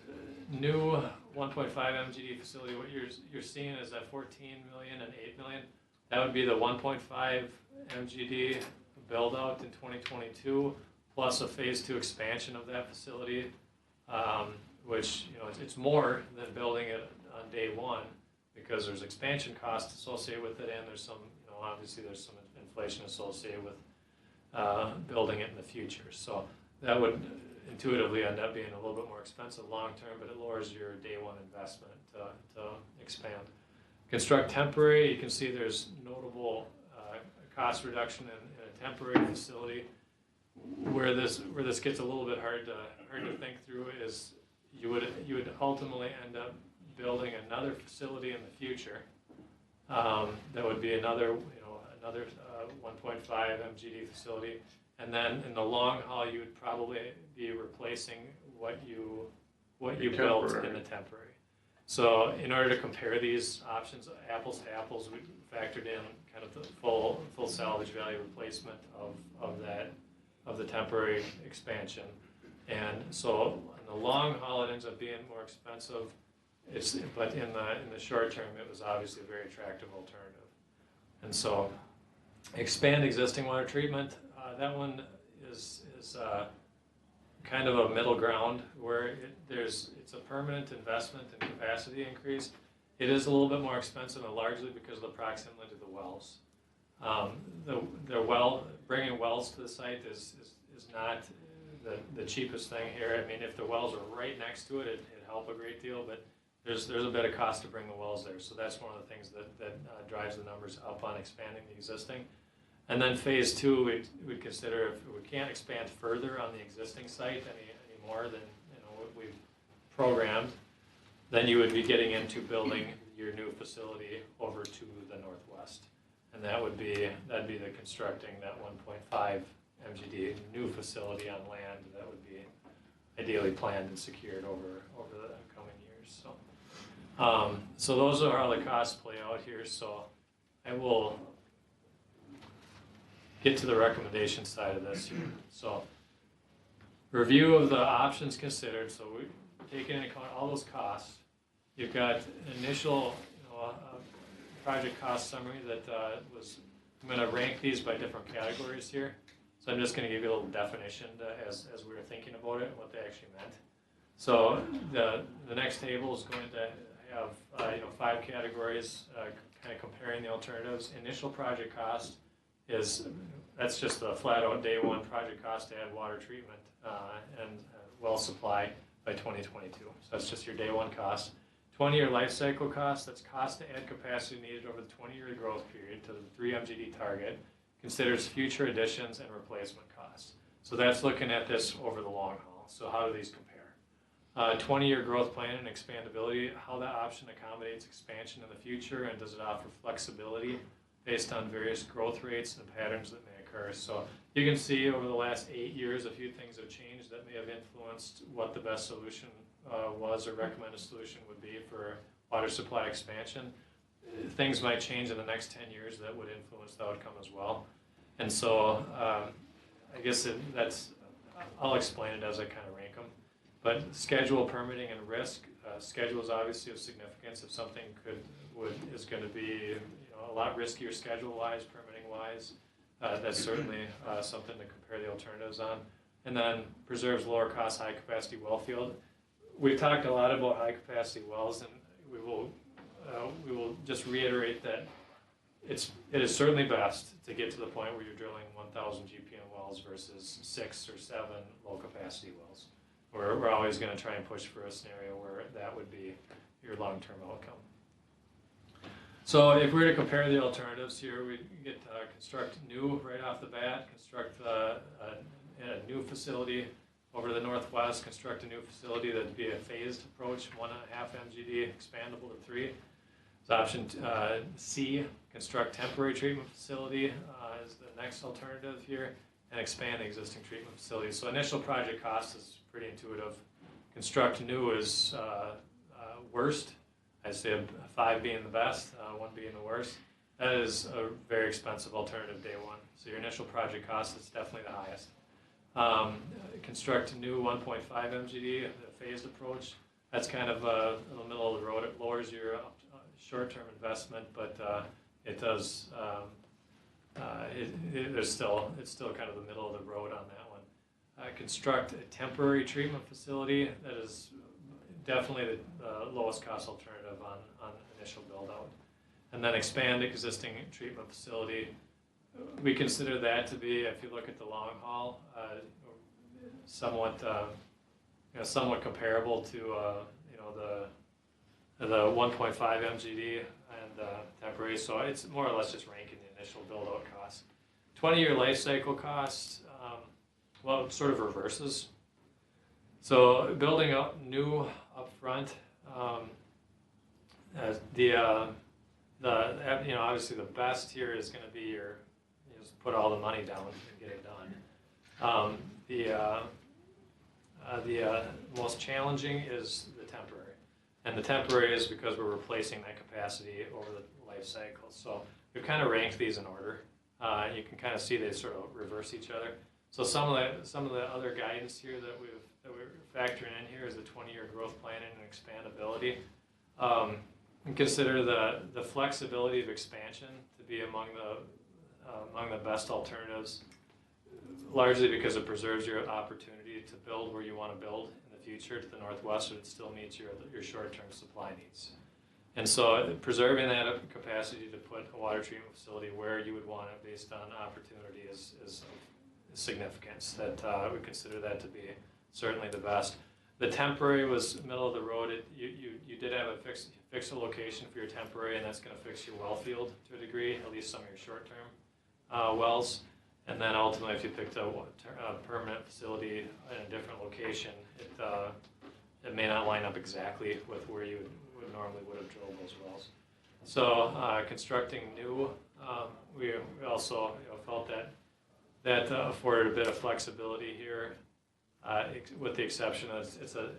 new 1.5 MGD facility. What you're seeing is that 14 million and 8 million. That would be the 1.5 MGD build out in 2022, plus a phase 2 expansion of that facility, which it's more than building it on day one because there's expansion costs associated with it, and there's some obviously there's some inflation associated with building it in the future. So that would intuitively end up being a little bit more expensive long term, but it lowers your day one investment to expand. Construct temporary. You can see there's notable cost reduction in a temporary facility. Where this gets a little bit hard to think through is you would ultimately end up building another facility in the future. That would be another 1.5 MGD facility, and then in the long haul you would probably be replacing what you built in the temporary. So in order to compare these options, apples to apples, we factored in kind of the full salvage value replacement of the temporary expansion. And so in the long haul, it ends up being more expensive. But in the short term, it was obviously a very attractive alternative. And so expand existing water treatment, that one is kind of a middle ground where it's a permanent investment and capacity increase. It is a little bit more expensive, and largely because of the proximity to the wells. Bringing wells to the site is not the cheapest thing here. I mean, if the wells are right next to it, it'd help a great deal, but there's a bit of cost to bring the wells there. So that's one of the things that drives the numbers up on expanding the existing. And then phase two, we'd consider if we can't expand further on the existing site any more than what we've programmed, then you would be getting into building your new facility over to the northwest. And that'd be the constructing that 1.5 MGD new facility on land that would be ideally planned and secured over the coming years. So those are how the costs play out here. So I will get to the recommendation side of this here. So review of the options considered. So we take into account all those costs. You've got initial project cost summary that I'm going to rank these by different categories here. So I'm just going to give you a little definition as we were thinking about it and what they actually meant. So the next table is going to have 5 categories, kind of comparing the alternatives. Initial project cost that's just the flat out day one project cost to add water treatment and well supply by 2022. So that's just your day one cost. 20-year life cycle cost, that's cost to add capacity needed over the 20-year growth period to the 3 MGD target, considers future additions and replacement costs. So that's looking at this over the long haul. So how do these compare? 20-year growth plan and expandability, how that option accommodates expansion in the future, and does it offer flexibility based on various growth rates and patterns that may occur. So you can see over the last 8 years, a few things have changed that may have influenced what the best solution was or recommended solution would be for water supply expansion. Things might change in the next 10 years that would influence the outcome as well. And so I guess I'll explain it as I kind of rank them. But schedule, permitting, and risk. Schedule is obviously of significance. If something is going to be a lot riskier schedule-wise, permitting-wise, that's certainly something to compare the alternatives on. And then preserves lower cost, high capacity well field. We've talked a lot about high capacity wells, and we will just reiterate that it is certainly best to get to the point where you're drilling 1,000 GPM wells versus 6 or 7 low capacity wells. We're always going to try and push for a scenario where that would be your long-term outcome. So if we were to compare the alternatives here, we get construct new right off the bat, construct a new facility over to the northwest, construct a new facility that'd be a phased approach, 1.5 MGD, expandable to 3. So option C, construct temporary treatment facility is the next alternative here, and expand the existing treatment facility. So initial project cost is pretty intuitive. Construct new is worst. I'd say 5 being the best, 1 being the worst. That is a very expensive alternative day one. So your initial project cost is definitely the highest. Construct a new 1.5 MGD, the phased approach. That's kind of in the middle of the road. It lowers your short-term investment, but it does. It's still kind of the middle of the road on that one. Construct a temporary treatment facility. That is definitely the lowest cost alternative on initial build out. And then expand existing treatment facility. We consider that to be, if you look at the long haul, somewhat comparable to the 1.5 MGD and temporary. So it's more or less just ranking the initial build-out costs. 20-year life cycle costs, well, it sort of reverses. So building up new upfront, obviously the best here is going to be you just put all the money down and get it done. The most challenging is the temporary, and the temporary is because we're replacing that capacity over the life cycle. So we've kind of ranked these in order. You can kind of see they sort of reverse each other. So some of the other guidance here that we're factoring in here is the 20-year growth planning and expandability. And consider the flexibility of expansion to be among the best alternatives, largely because it preserves your opportunity to build where you want to build in the future to the northwest, but it still meets your short-term supply needs. And so preserving that capacity to put a water treatment facility where you would want it based on opportunity is significance. That we consider that to be certainly the best. The temporary was middle of the road. You did have a fix a location for your temporary, and that's going to fix your well field to a degree, at least some of your short-term wells. And then ultimately, if you picked a permanent facility in a different location, it may not line up exactly with where you would normally would have drilled those wells. So constructing new, we also felt that afforded a bit of flexibility here, with the exception of it's a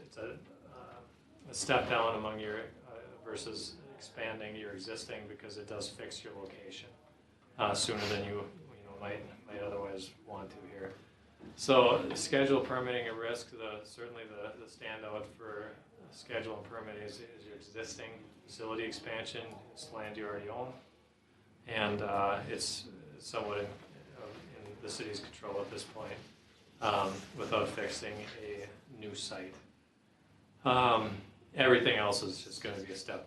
step down among your versus expanding your existing, because it does fix your location sooner than you might otherwise want to here. So schedule, permitting, and risk. Certainly the standout for schedule and permitting is your existing facility expansion. It's land you already own, and it's somewhat in the city's control at this point, without fixing a new site. Everything else is just going to be a step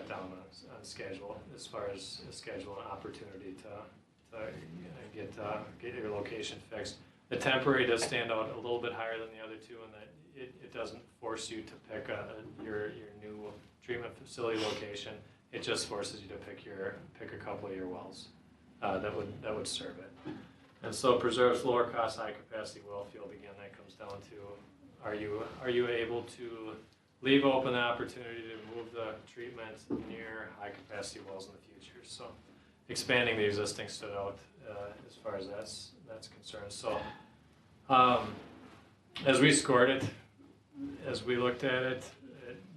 down on schedule as far as schedule and opportunity to get your location fixed. The temporary does stand out a little bit higher than the other two in that it doesn't force you to pick your new treatment facility location. It just forces you to pick a couple of your wells that would serve it. And so preserves lower cost, high capacity well field. Again, that comes down to are you able to leave open the opportunity to move the treatment near high capacity wells in the future. So expanding the existing stood out as far as that's concerned. So as we scored it, as we looked at it,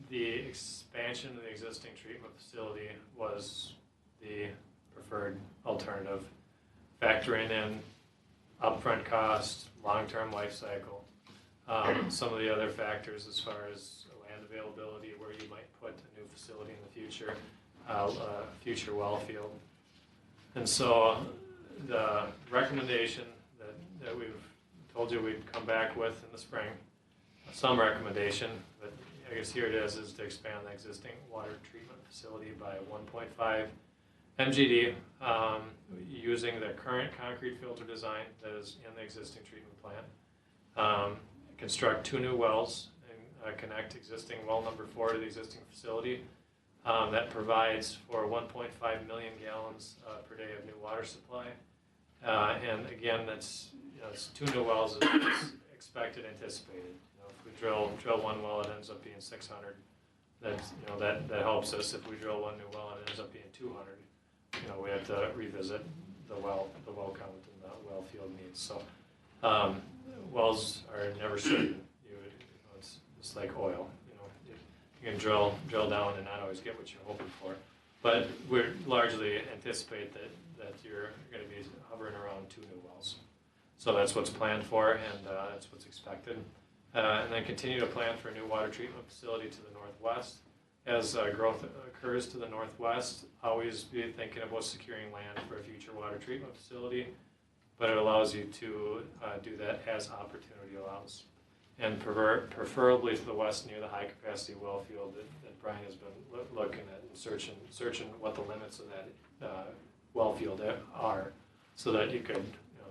the expansion of the existing treatment facility was the preferred alternative, factoring in upfront cost, long-term life cycle, some of the other factors as far as land availability, where you might put a new facility in the future, future well field. And so the recommendation that we've told you we'd come back with in the spring, some recommendation, but I guess here it is to expand the existing water treatment facility by 1.5 MGD using the current concrete filter design that is in the existing treatment plant. Construct 2 new wells and connect existing well number 4 to the existing facility. That provides for 1.5 million gallons per day of new water supply. And again, it's 2 new wells is expected, anticipated. If we drill 1 well, it ends up being 600. That helps us. If we drill 1 new well and it ends up being 200, we have to revisit the well count and the well field needs. So wells are never certain. It's like oil. You can drill down and not always get what you're hoping for. But we largely anticipate that you're going to be hovering around 2 new wells. So that's what's planned for, and that's what's expected. And then continue to plan for a new water treatment facility to the northwest. As growth occurs to the northwest, always be thinking about securing land for a future water treatment facility, but it allows you to do that as opportunity allows. And preferably to the west near the high capacity well field that Brian has been looking at and searching what the limits of that well field are, so that you could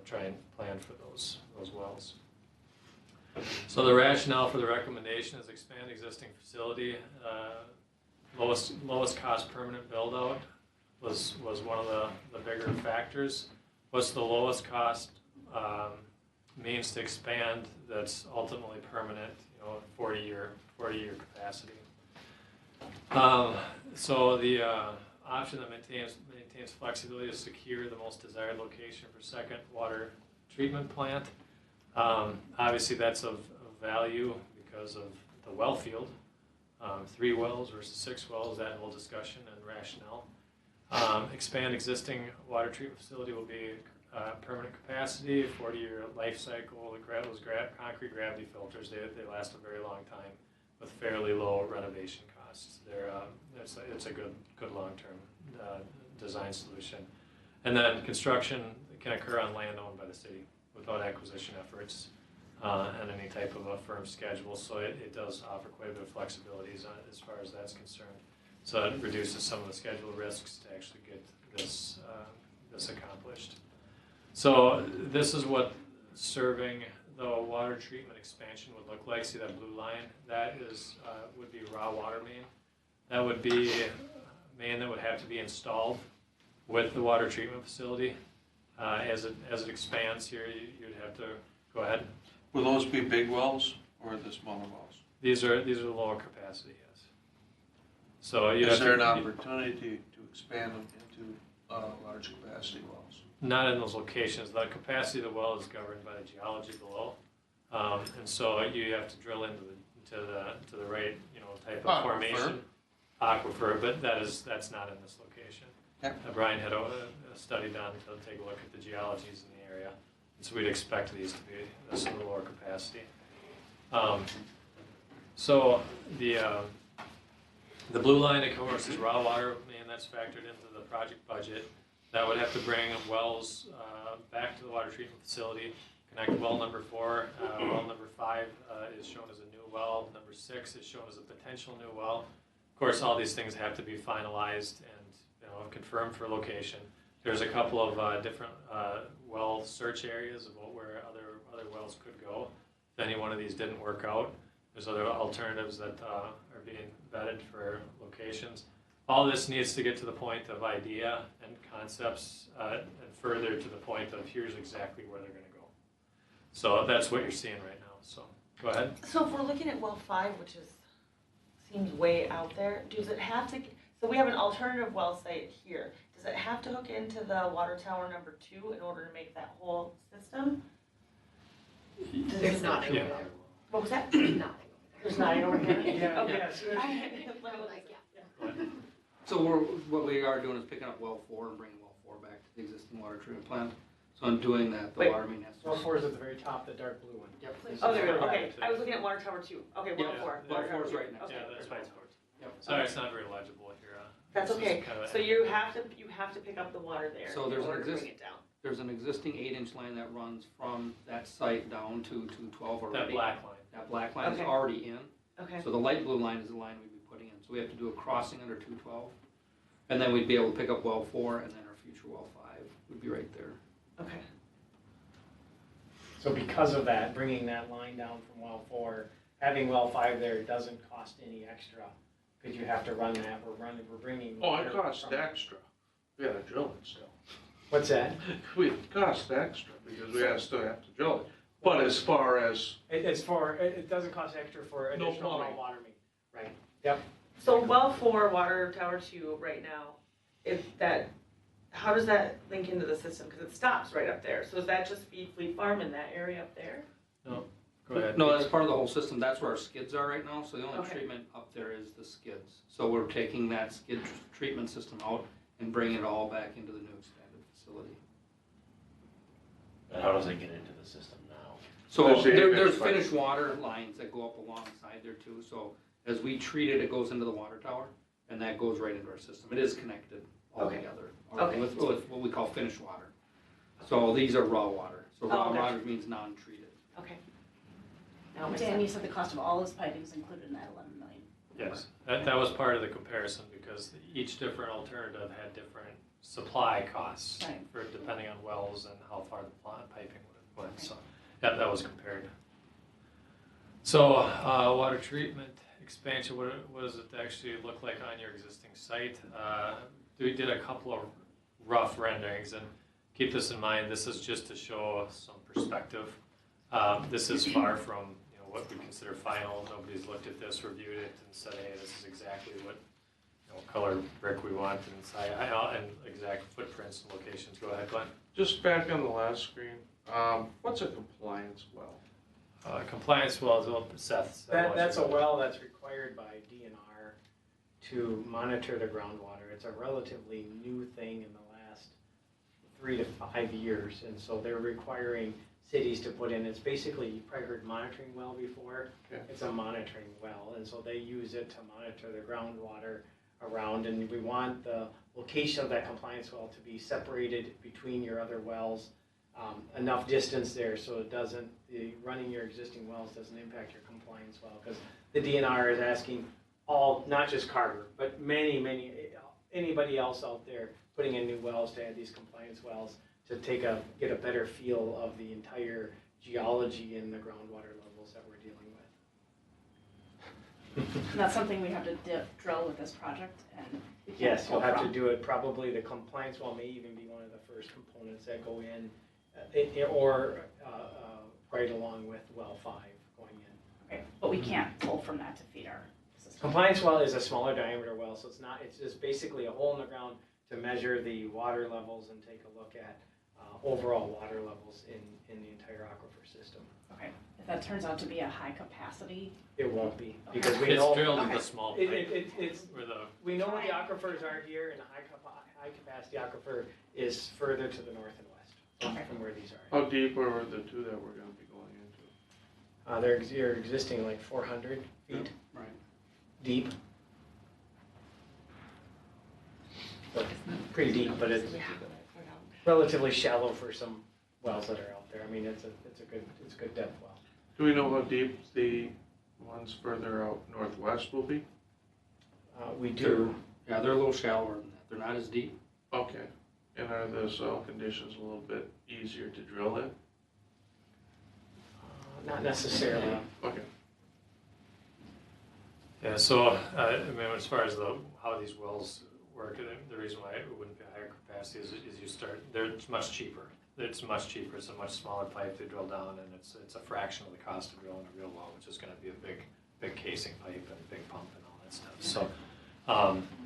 try and plan for those wells. So the rationale for the recommendation is expand existing facility, lowest cost permanent build out, was one of the bigger factors. What's the lowest cost means to expand that's ultimately permanent, 40-year capacity. So the option that maintains flexibility to secure the most desired location for second water treatment plant. Obviously that's of value because of the well field. 3 wells versus 6 wells, that whole discussion and rationale. Expand existing water treatment facility will be permanent capacity, 40-year life cycle. Those concrete gravity filters, they last a very long time with fairly low renovation costs. It's a good long-term design solution. And then construction can occur on land owned by the city without acquisition efforts and any type of a firm schedule. So it does offer quite a bit of flexibilities as far as that's concerned. So it reduces some of the schedule risks to actually get this accomplished. So this is what serving the water treatment expansion would look like. See that blue line? That would be raw water main. That would be a main that would have to be installed with the water treatment facility. As it expands here, you'd have to go ahead. Will those be big wells or the smaller wells? These are lower capacity, yes. So you'd Is have there to, an opportunity to expand them into large capacity wells? Not in those locations. The capacity of the well is governed by the geology below, and so you have to drill into the right type of formation, aquifer. But that's not in this location. Okay. Brian had a study done to take a look at the geologies in the area, and so we'd expect these to be this in the lower capacity. So the blue line, of course, is raw water, and that's factored into the project budget. That would have to bring wells back to the water treatment facility, connect well number 4. Well number 5 is shown as a new well. Number 6 is shown as a potential new well. Of course, all these things have to be finalized and confirmed for location. There's a couple of different well search areas about where other wells could go. If any one of these didn't work out, there's other alternatives that are being vetted for locations. All this needs to get to the point of idea and concepts and further to the point of here's exactly where they're going to go. So that's what you're seeing right now. So go ahead. So if we're looking at well 5, which seems way out there, does it have to, so we have an alternative well site here. Does it have to hook into the water tower number 2 in order to make that whole system? There's nothing Yeah. over there. What was that? There's nothing over there. There's not over here? Yeah, Okay. yes. Like, yeah. So what we are doing is picking up well 4 and bringing well 4 back to the existing water treatment plant. So in doing that, the Wait. water main has to. Well, 4 is at the very top, the dark blue one. Yep. Oh, there we go, okay. I was looking at water tower 2. Okay, well Yeah, 4. well Water tower 4 is 2. right next. Okay. Yeah, that's right. Yep. Sorry, it's not very legible here. That's This is okay. kind of- So you have to pick up the water there So in there's an order to exist- bring it down. There's an existing 8-inch line that runs from that site down to 212 that already. black line. That black line is Okay. already in. Okay. So the light blue line is the line we'd be putting in. So we have to do a crossing under 212. And then we'd be able to pick up well 4 and then our future well 5 would be right there. Okay. So because of that, bringing that line down from well 4, having well 5 there doesn't cost any extra, because you have to run that, we're bringing. Oh, it water costs from- extra. We gotta drill it still. What's that? It costs extra because we still have to drill it. But as far as, It doesn't cost extra for No additional plumbing. water main, right? Yep. So well 4, water tower 2 right now, how does that link into the system? Because it stops right up there. So does that just feed Fleet Farm in that area up there? Go ahead. No, that's part of the whole system. That's where our skids are right now. So the only Okay. treatment up there is the skids. So we're taking that skid treatment system out and bringing it all back into the new expanded facility. And how does it get into the system now? So There's the there's 8-inch pipe. finished water lines that go up alongside there too. So as we treat it, it goes into the water tower and that goes right into our system. It is connected all Okay. together Okay. with what we call finished water. So these are raw water. So raw Oh, gotcha. water means non-treated. Okay. Now it makes Dan, you sense. said the cost of all this piping is included in that 11 million. Yes, that was part of the comparison because each different alternative had different supply costs Right. for depending on wells and how far the piping would have went. So that was compared. So water treatment expansion, what does it actually look like on your existing site? we did a couple of rough renderings, and keep this in mind, this is just to show some perspective. This is far from, you know, what we consider final. Nobody's looked at this, reviewed it, and said, hey, this is exactly what, you know, color brick we want and exact footprints and locations. Go ahead, Glenn. Just back on the last screen, what's a compliance well? Compliance wells, well, Seth. That's a well that's required by DNR to monitor the groundwater. It's a relatively new thing in the last 3 to 5 years, and so they're requiring cities to put in, it's basically, you probably heard monitoring well before. Okay. It's a monitoring well, and so they use it to monitor the groundwater around, and we want the location of that compliance well to be separated between your other wells, enough distance there so it doesn't, running your existing wells doesn't impact your compliance well, because the DNR is asking all, not just Carver, but many, anybody else out there putting in new wells to add these compliance wells to get a better feel of the entire geology and the groundwater levels that we're dealing with. And that's something we have to drill with this project, and we can't Yes, you'll pull have to from. do it, probably the compliance well may even be one of the first components that go in, or right along with well 5 going in. Okay, but we can't pull from that to feed our system. Compliance well is a smaller diameter well, so it's just basically a hole in the ground to measure the water levels and take a look at overall water levels in the entire aquifer system. Okay, if that turns out to be a high capacity, It won't be, Okay. because we It's know, drilled with Okay. a small pipe. it's, Where the we know where the aquifers are here, and the high capacity aquifer is further to the north and west Okay. from where these are. How deep are the two that we're gonna be going into? They're existing like 400 feet Right. deep. So, pretty deep, but it's relatively shallow for some wells that are out there. I mean, it's a good depth well. Do we know how deep the ones further out northwest will be? We do. Yeah, they're a little shallower than that. They're not as deep. Okay, and are the soil conditions a little bit easier to drill in? Not necessarily. Okay. Yeah, so, I mean, as far as how these wells work, the reason why it wouldn't be higher capacity is you start, it's much cheaper. It's much cheaper, it's a much smaller pipe to drill down, and it's a fraction of the cost of drilling a real well, which is gonna be a big casing pipe and a big pump and all that stuff. So,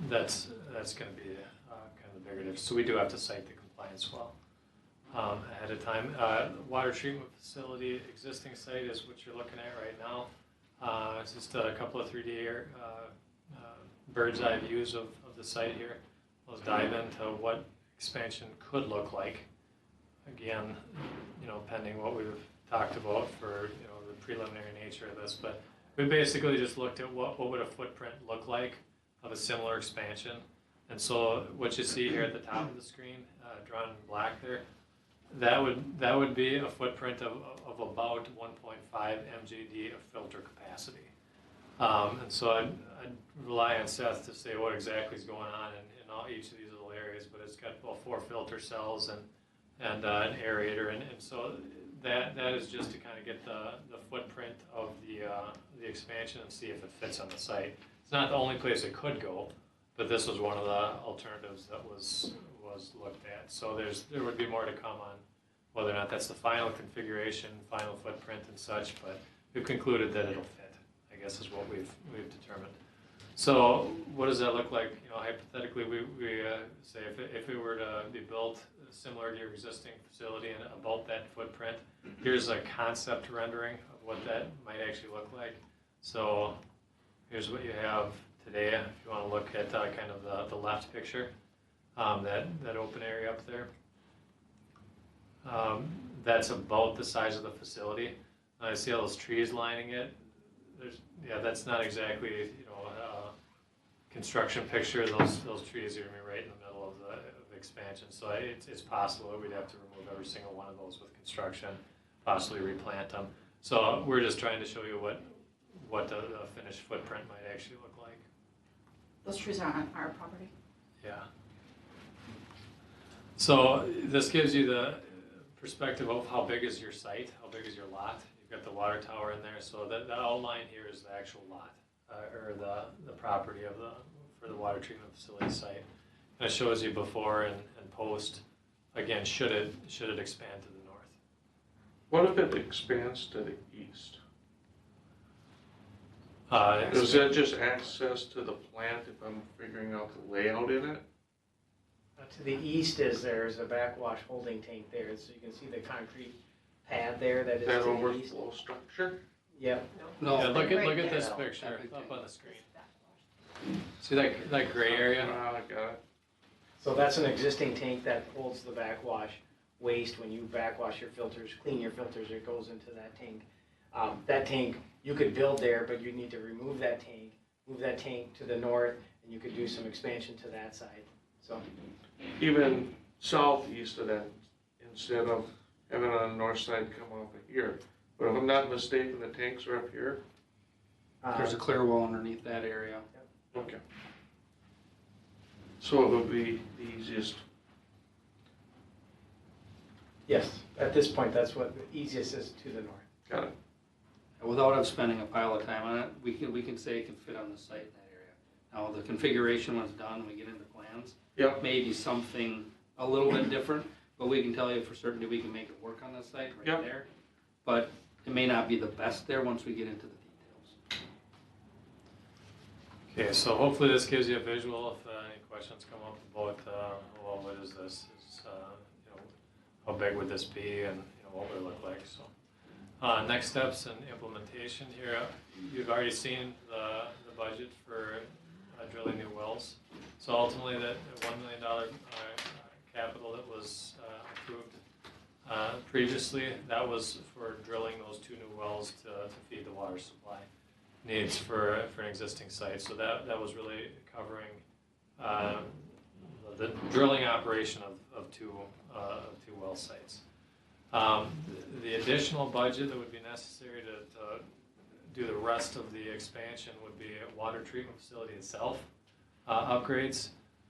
that's gonna be kind of the bigger difference. So we do have to cite the compliance well ahead of time. Water treatment facility, existing site is what you're looking at right now. It's just a couple of 3D bird's eye views of the site here. Let's dive into what expansion could look like. Again, you know, pending what we've talked about for, you know, the preliminary nature of this, but we basically just looked at what would a footprint look like of a similar expansion. And so what you see here at the top of the screen, drawn in black there, that would be a footprint of about 1.5 MGD of filter capacity. And so I'd rely on Seth to say what exactly is going on in each of these little areas, but it's got 4 filter cells and an aerator, and so that is just to kind of get the footprint of the expansion and see if it fits on the site. It's not the only place it could go, but this was one of the alternatives that was looked at. So there would be more to come on whether or not that's the final configuration, final footprint and such, but we've concluded that it'll fit, I guess is what we've determined. So what does that look like? You know, hypothetically, we say if it were to be built similar to your existing facility and about that footprint, here's a concept rendering of what that might actually look like. So here's what you have today. If you want to look at kind of the left picture, that open area up there. That's about the size of the facility. I see all those trees lining it. That's not exactly, you know, construction picture. Those trees are gonna be right in the middle of the expansion. So it's possible that we'd have to remove every single one of those with construction, possibly replant them. So we're just trying to show you what the finished footprint might actually look like. those trees are on our property. Yeah. So this gives you the perspective of how big is your site, how big is your lot. You've got the water tower in there, so that outline here is the actual lot, or the property for the water treatment facility site. And it shows you before and post, again, should it expand to the north. What if it expands to the east? Uh, Is that just access to the plant if I'm figuring out the layout in it? To the east there's a backwash holding tank there, so you can see the concrete pad there that is That to the east. overflow structure? Yep, No. Yeah, look Right at this there. picture That big up tank. on the screen. See that gray area? I got it. so that's an existing tank that holds the backwash waste. When you backwash your filters, clean your filters, it goes into that tank. That tank, you could build there, but you need to remove that tank, move that tank to the north, and you could do some expansion to that side, so. Even southeast of that, instead of having it on the north side come off of here. But if I'm not mistaken, the tanks are up here? There's a clear wall underneath that area. Okay. So it would be the easiest. Yes, at this point, that's what the easiest is to the north. Got it. Without us spending a pile of time on it, we can say it can fit on the site in that area. Now, the configuration was done, we get into plans. Yep. Maybe something a little bit different, but we can tell you for certainty we can make it work on the site right Yep. there. But it may not be the best there once we get into the details. Okay, so hopefully this gives you a visual. If any questions come up about, well, what is this? You know, how big would this be, and what would it look like? So, next steps and implementation here. You've already seen the budget for drilling new wells. So ultimately, that $1 million capital that was approved previously, that was for drilling those 2 new wells to feed the water supply needs for an existing site. So that was really covering the drilling operation of two well sites. The additional budget that would be necessary to do the rest of the expansion would be a water treatment facility itself, upgrades,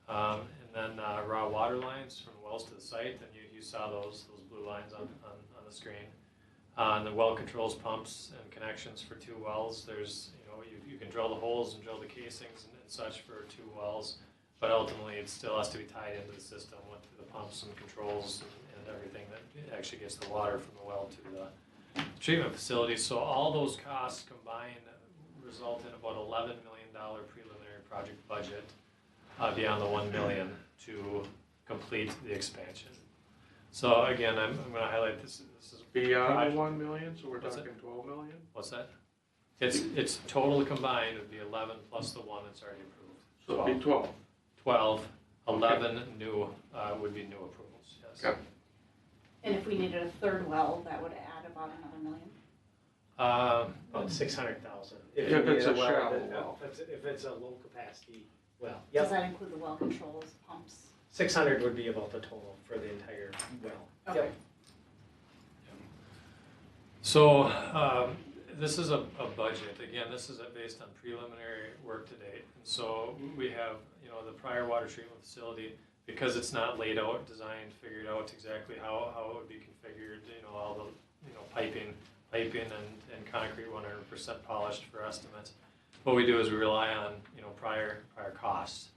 and then raw water lines from the wells to the site. And you saw those blue lines on the screen. And the well controls, pumps, and connections for 2 wells. There's, you can drill the holes and drill the casings and such for 2 wells, but ultimately it still has to be tied into the system with the pumps and controls and everything that actually gets the water from the well to the treatment facility. So all those costs combined result in about $11 million preliminary project budget beyond the $1 million to complete the expansion. So again, I'm going to highlight this. This is Beyond project. 1 million, so we're What's talking 12 million? What's that? It's total combined would be 11 plus the 1 that's already approved. So it'd be 12. 12, 11 new would be new approvals. Yes. Okay. And if we needed a 3rd well, that would add about another $1 million. About 600,000. If you it's need a shallow well. If it's a low capacity well. Does Yep, that include the well controls, pumps? 600 would be about the total for the entire well. Okay. Yep. So this is a budget. Again, this is based on preliminary work to date. And so we have, the prior water treatment facility, because it's not laid out, designed, figured out exactly how it would be configured, all the piping and concrete 100% polished for estimates. What we do is we rely on, prior costs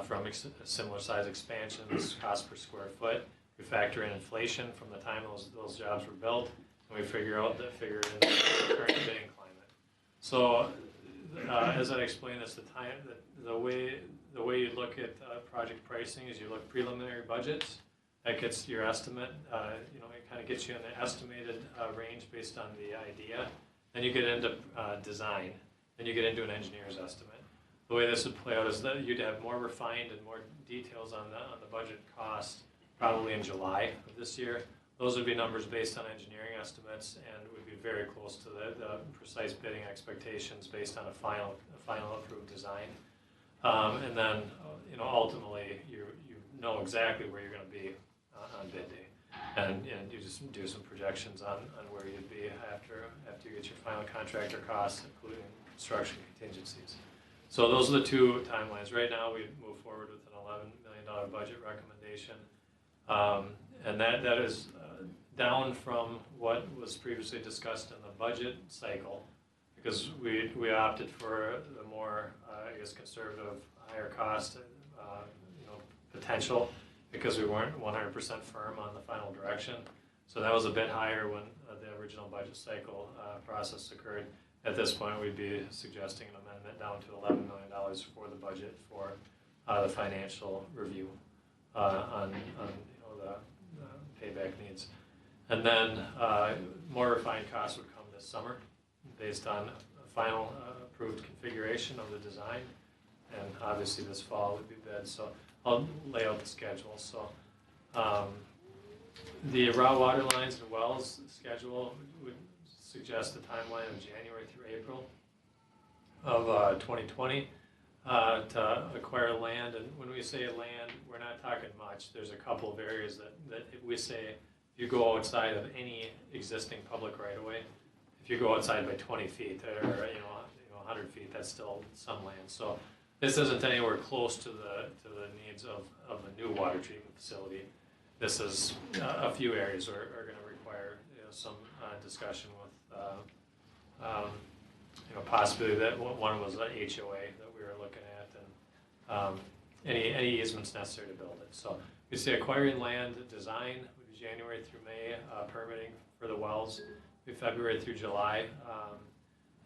from similar size expansions, cost per square foot. We factor in inflation from the time those jobs were built, and we figure in the current bidding climate. So as I explained this, the way you look at project pricing is you look preliminary budgets. That gets your estimate. It kind of gets you in the estimated range based on the idea. Then you get into design. Then you get into an engineer's estimate. The way this would play out is that you'd have more refined and more details on the budget cost probably in July of this year. Those would be numbers based on engineering estimates and would be very close to the precise bidding expectations based on a final approved design. And then, ultimately, you know exactly where you're going to be on bid day, and you just do some projections on where you'd be after you get your final contractor costs, including construction contingencies. So those are the 2 timelines. Right now, we move forward with an $11 million budget recommendation, and that is down from what was previously discussed in the budget cycle, because we opted for the more, conservative, higher cost, potential because we weren't 100% firm on the final direction. So that was a bit higher when the original budget cycle process occurred. At this point, we'd be suggesting an amendment down to $11 million for the budget for the financial review on the payback needs. And then more refined costs would come this summer based on a final approved configuration of the design. And obviously this fall would be bid. So I'll lay out the schedule. So the raw water lines and wells schedule would suggest a timeline of January through April of 2020 to acquire land. And when we say land, we're not talking much. There's a couple of areas that if we say if you go outside of any existing public right-of-way, if you go outside by 20 feet or 100 feet, that's still some land. So this isn't anywhere close to the needs of a new water treatment facility. This is a few areas are going to require some discussion with possibly that one was an HOA that we were looking at, and any easements necessary to build it. So we say acquiring land, design would be January through May, permitting for the wells would be February through July,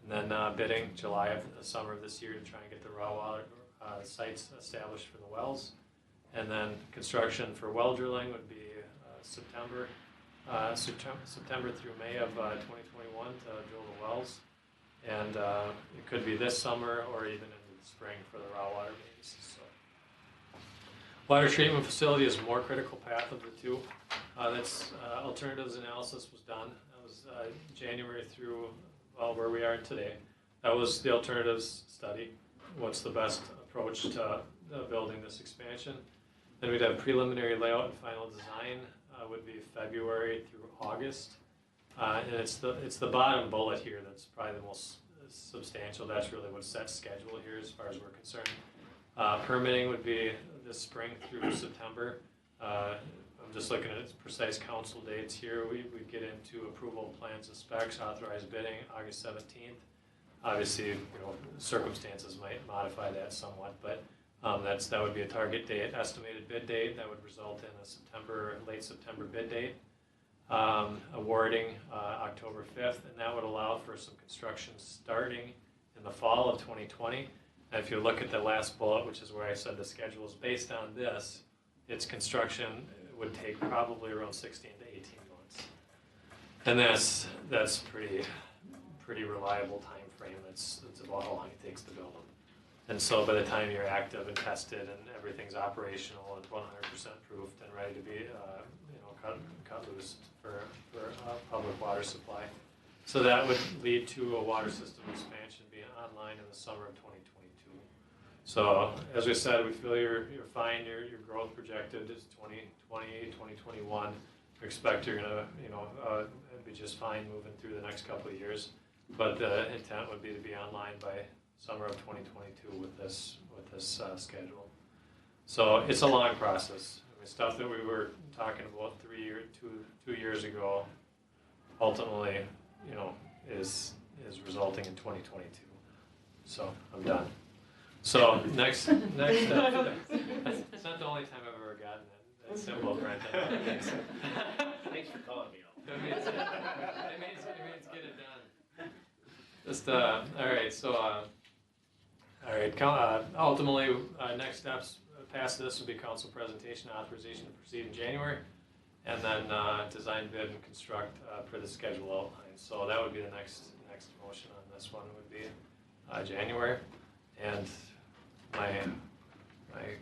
and then bidding July of the summer of this year to try and get the raw water sites established for the wells. And then construction for well drilling would be September through May of 2021 to drill the wells. And it could be this summer or even into the spring for the raw water mains. So, water treatment facility is a more critical path of the two. That's alternatives analysis was done. That was January through where we are today. That was the alternatives study. What's the best approach to building this expansion? Then we'd have preliminary layout and final design would be February through August. And it's the bottom bullet here that's probably the most substantial. That's really what sets schedule here as far as we're concerned. Permitting would be this spring through September. I'm just looking at precise council dates here. We get into approval of plans and specs, authorized bidding August 17th. Obviously, circumstances might modify that somewhat, but that would be a target date, estimated bid date. That would result in a late September bid date. Awarding October 5th, and that would allow for some construction starting in the fall of 2020. And if you look at the last bullet, which is where I said the schedule is based on this, its construction would take probably around 16 to 18 months. And that's pretty reliable time frame. It's about how long it takes to build them. And so by the time you're active and tested and everything's operational and 100% proofed and ready to be cut loose for public water supply. So that would lead to a water system expansion being online in the summer of 2022. So as we said, we feel you're fine. Your growth projected is 2020, 2021. We expect you're gonna be just fine moving through the next couple of years. But the intent would be to be online by summer of 2022 with this schedule. So it's a long process. I mean, stuff that we were talking about 2 years ago, ultimately, is resulting in 2022. So I'm done. So next step. It's not the only time I've ever gotten that symbol right there. Thanks for calling me out. It means get it done. Just all right. So ultimately, next steps past this would be council presentation, authorization to proceed in January, and then design, bid, and construct per the schedule outline. So that would be the next motion on this one would be January, and my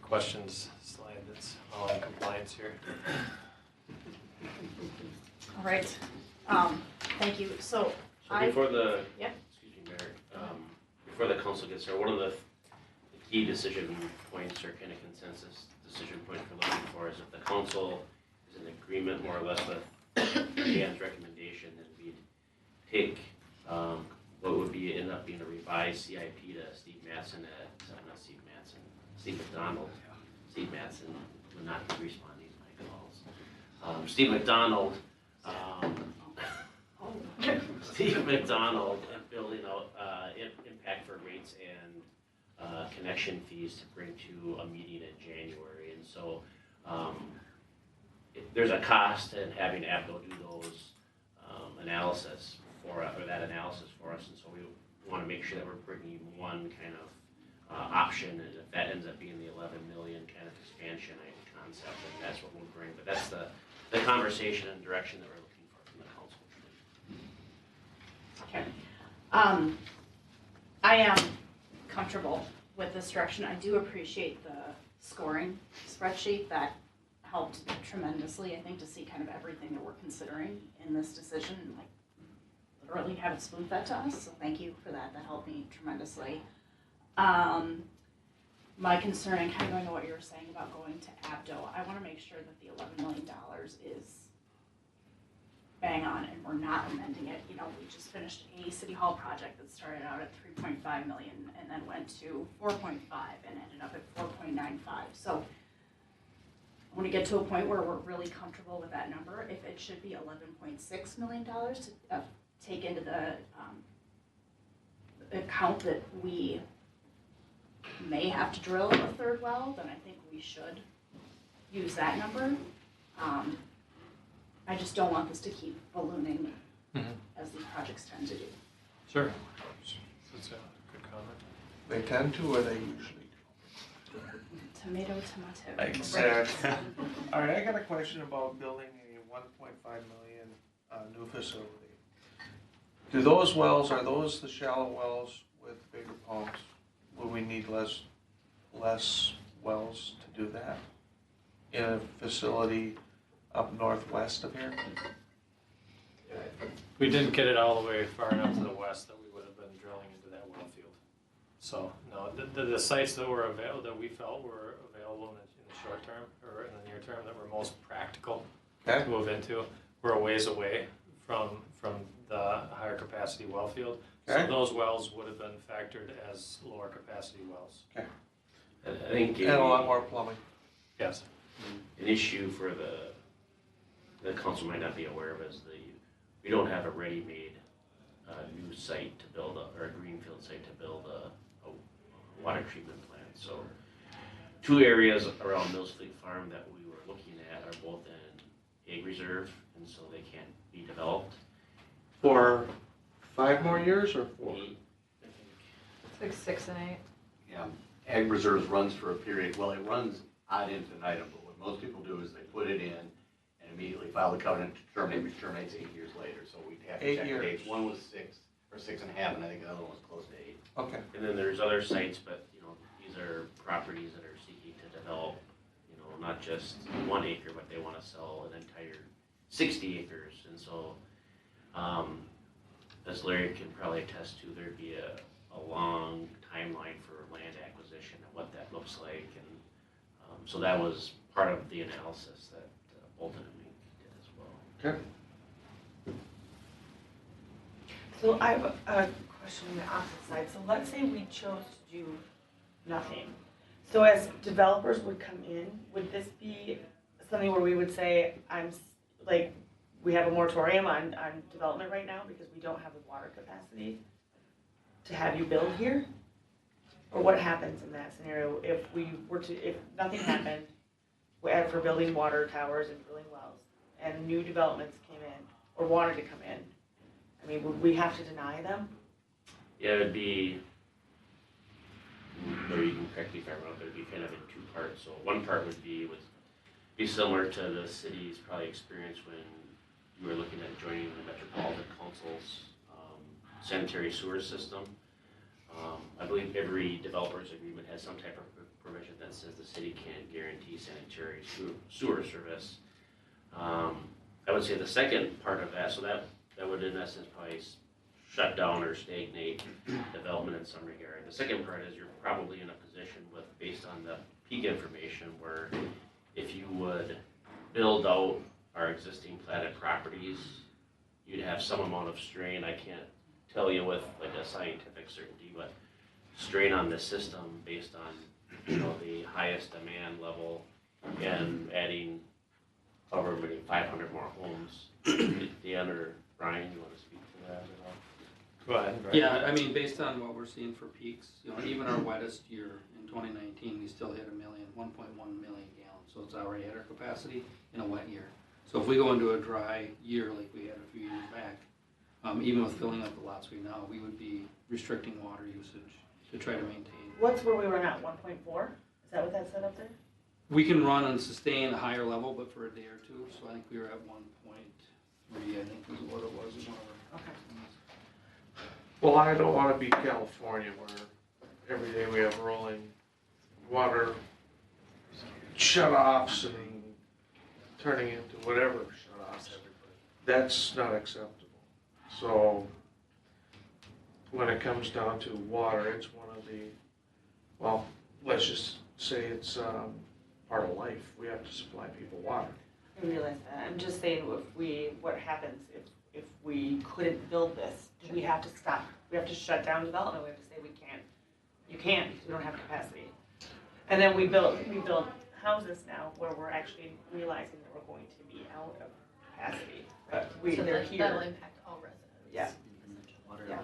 questions slide that's all in compliance here. All right, thank you. So before the, Yeah. excuse me, Mayor, before the council gets there, one of the key decision points or kind of consensus decision point we're looking for is if the council is in agreement more or less with Dan's recommendation, then we'd take what would end up being a revised CIP to Steve McDonald. Steve Mattson would not be responding to my calls. Steve McDonald, Steve McDonald, and building out impact for rates and connection fees to bring to a meeting in January. And so there's a cost in having APCO do those analysis or that analysis for us. And so we want to make sure that we're bringing one kind of option, and if that ends up being the 11 million kind of expansion concept, then that's what we'll bring. But that's the conversation and direction that we're looking for from the council. Okay. I am comfortable with this direction. I do appreciate the scoring spreadsheet. That helped tremendously, I think, to see kind of everything that we're considering in this decision, like literally have it spoon fed to us. So thank you for that. That helped me tremendously. My concern, and kind of going to what you were saying about going to ABDO, I want to make sure that the $11 million is bang on and we're not amending it. You know, we just finished a city hall project that started out at 3.5 million and then went to 4.5 and ended up at 4.95. So I want to get to a point where we're really comfortable with that number. If it should be $11.6 million to take into the account that we may have to drill a third well, then I think we should use that number. I just don't want this to keep ballooning as these projects tend to do. Sure. That's a good comment. They tend to, or they usually do? Tomato. Exactly. All right, I got a question about building a 1.5 million new facility. Do those wells, are those the shallow wells with bigger pumps? Will we need less wells to do that in a facility up northwest of here? We didn't get it all the way far enough to the west that we would have been drilling into that well field. So, no, the sites that were available, that we felt were available in the short term or in the near term that were most practical to move into were a ways away from the higher capacity well field. Okay. So those wells would have been factored as lower capacity wells. Okay. I think And a lot more plumbing. Yes. an issue for the council might not be aware of is we don't have a ready-made new site to build or a greenfield site to build a water treatment plant. So 2 areas around Millsfleet Farm that we were looking at are both in ag reserve, and so they can't be developed. For 5 more years or 4? 8, I think. It's like 6 and 8. Yeah, ag reserves runs for a period, well, it runs ad infinitum, but what most people do is they put it in and immediately file the covenant to terminate, which terminates 8 years later, so we'd have to 8 check the years. dates. One was 6 or 6.5, and I think the other one was close to 8. Okay. And then there's other sites, but these are properties that are seeking to develop, not just 1 acre, but they want to sell an entire 60 acres. And so, as Larry can probably attest to, there'd be a long timeline for land acquisition and what that looks like. And so that was part of the analysis that Bolton and Mink did as well. Okay. So I have a question on the opposite side. So let's say we chose to do nothing. So as developers would come in, would this be something where we would say, we have a moratorium on development right now because we don't have the water capacity to have you build here? Or what happens in that scenario if nothing happened for building water towers and drilling wells and new developments came in or wanted to come in? I mean, would we have to deny them? Yeah, it would be, or you can correct me if I'm wrong, but it'd be kind of in 2 parts. So one part would be similar to the city's probably experience when you were looking at joining the Metropolitan Council's sanitary sewer system. I believe every developer's agreement has some type of provision that says the city can't guarantee sanitary sewer service. I would say the second part of that, so that would in essence probably shut down or stagnate development in some regard. The second part is you're probably in a position based on the peak information where if you would build out our existing platted properties, you'd have some amount of strain. I can't tell you with a scientific certainty, but strain on the system based on the highest demand level and adding however many 500 more homes. Dan or Brian, you want to speak to that at all? Go ahead, Brett. Yeah, I mean, based on what we're seeing for peaks, you know, even our wettest year in 2019, we still hit 1.1 million gallons. So it's already at our capacity in a wet year. So if we go into a dry year like we had a few years back, even with filling up the lots we now, we would be restricting water usage to try to maintain. What's where we were at, 1.4? Is that what that said up there? We can run and sustain a higher level, but for a day or two. So I think we were at 1.3, I think was what it was in one of our. Okay. Well, I don't wanna be California where every day we have rolling water shut-offs and turning into whatever shut-offs. That's not acceptable. So when it comes down to water, it's one of the, well, let's just say it's part of life. We have to supply people water. I realize that. I'm just saying what happens if we couldn't build this? Do we have to stop? We have to shut down development? We have to say we can't? You can't because we don't have capacity. And then we build houses now where we're actually realizing that we're going to be out of capacity. But So they're that'll here. impact all residents. Yeah. Yeah.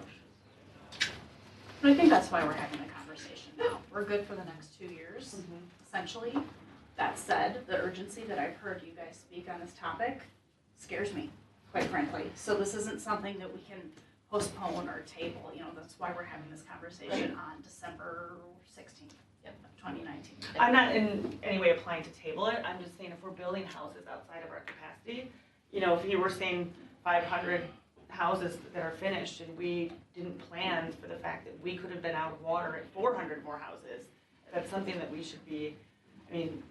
And I think that's why we're having the conversation now. We're good for the next 2 years, essentially. That said, the urgency that I've heard you guys speak on this topic scares me, quite frankly. So this isn't something that we can postpone or table, you know, that's why we're having this conversation on December 16th of 2019. I'm not in any way applying to table it. I'm just saying if we're building houses outside of our capacity, you know, if you were saying 500 houses that are finished and we didn't plan for the fact that we could have been out of water at 400 more houses, that's something that we should be, I mean,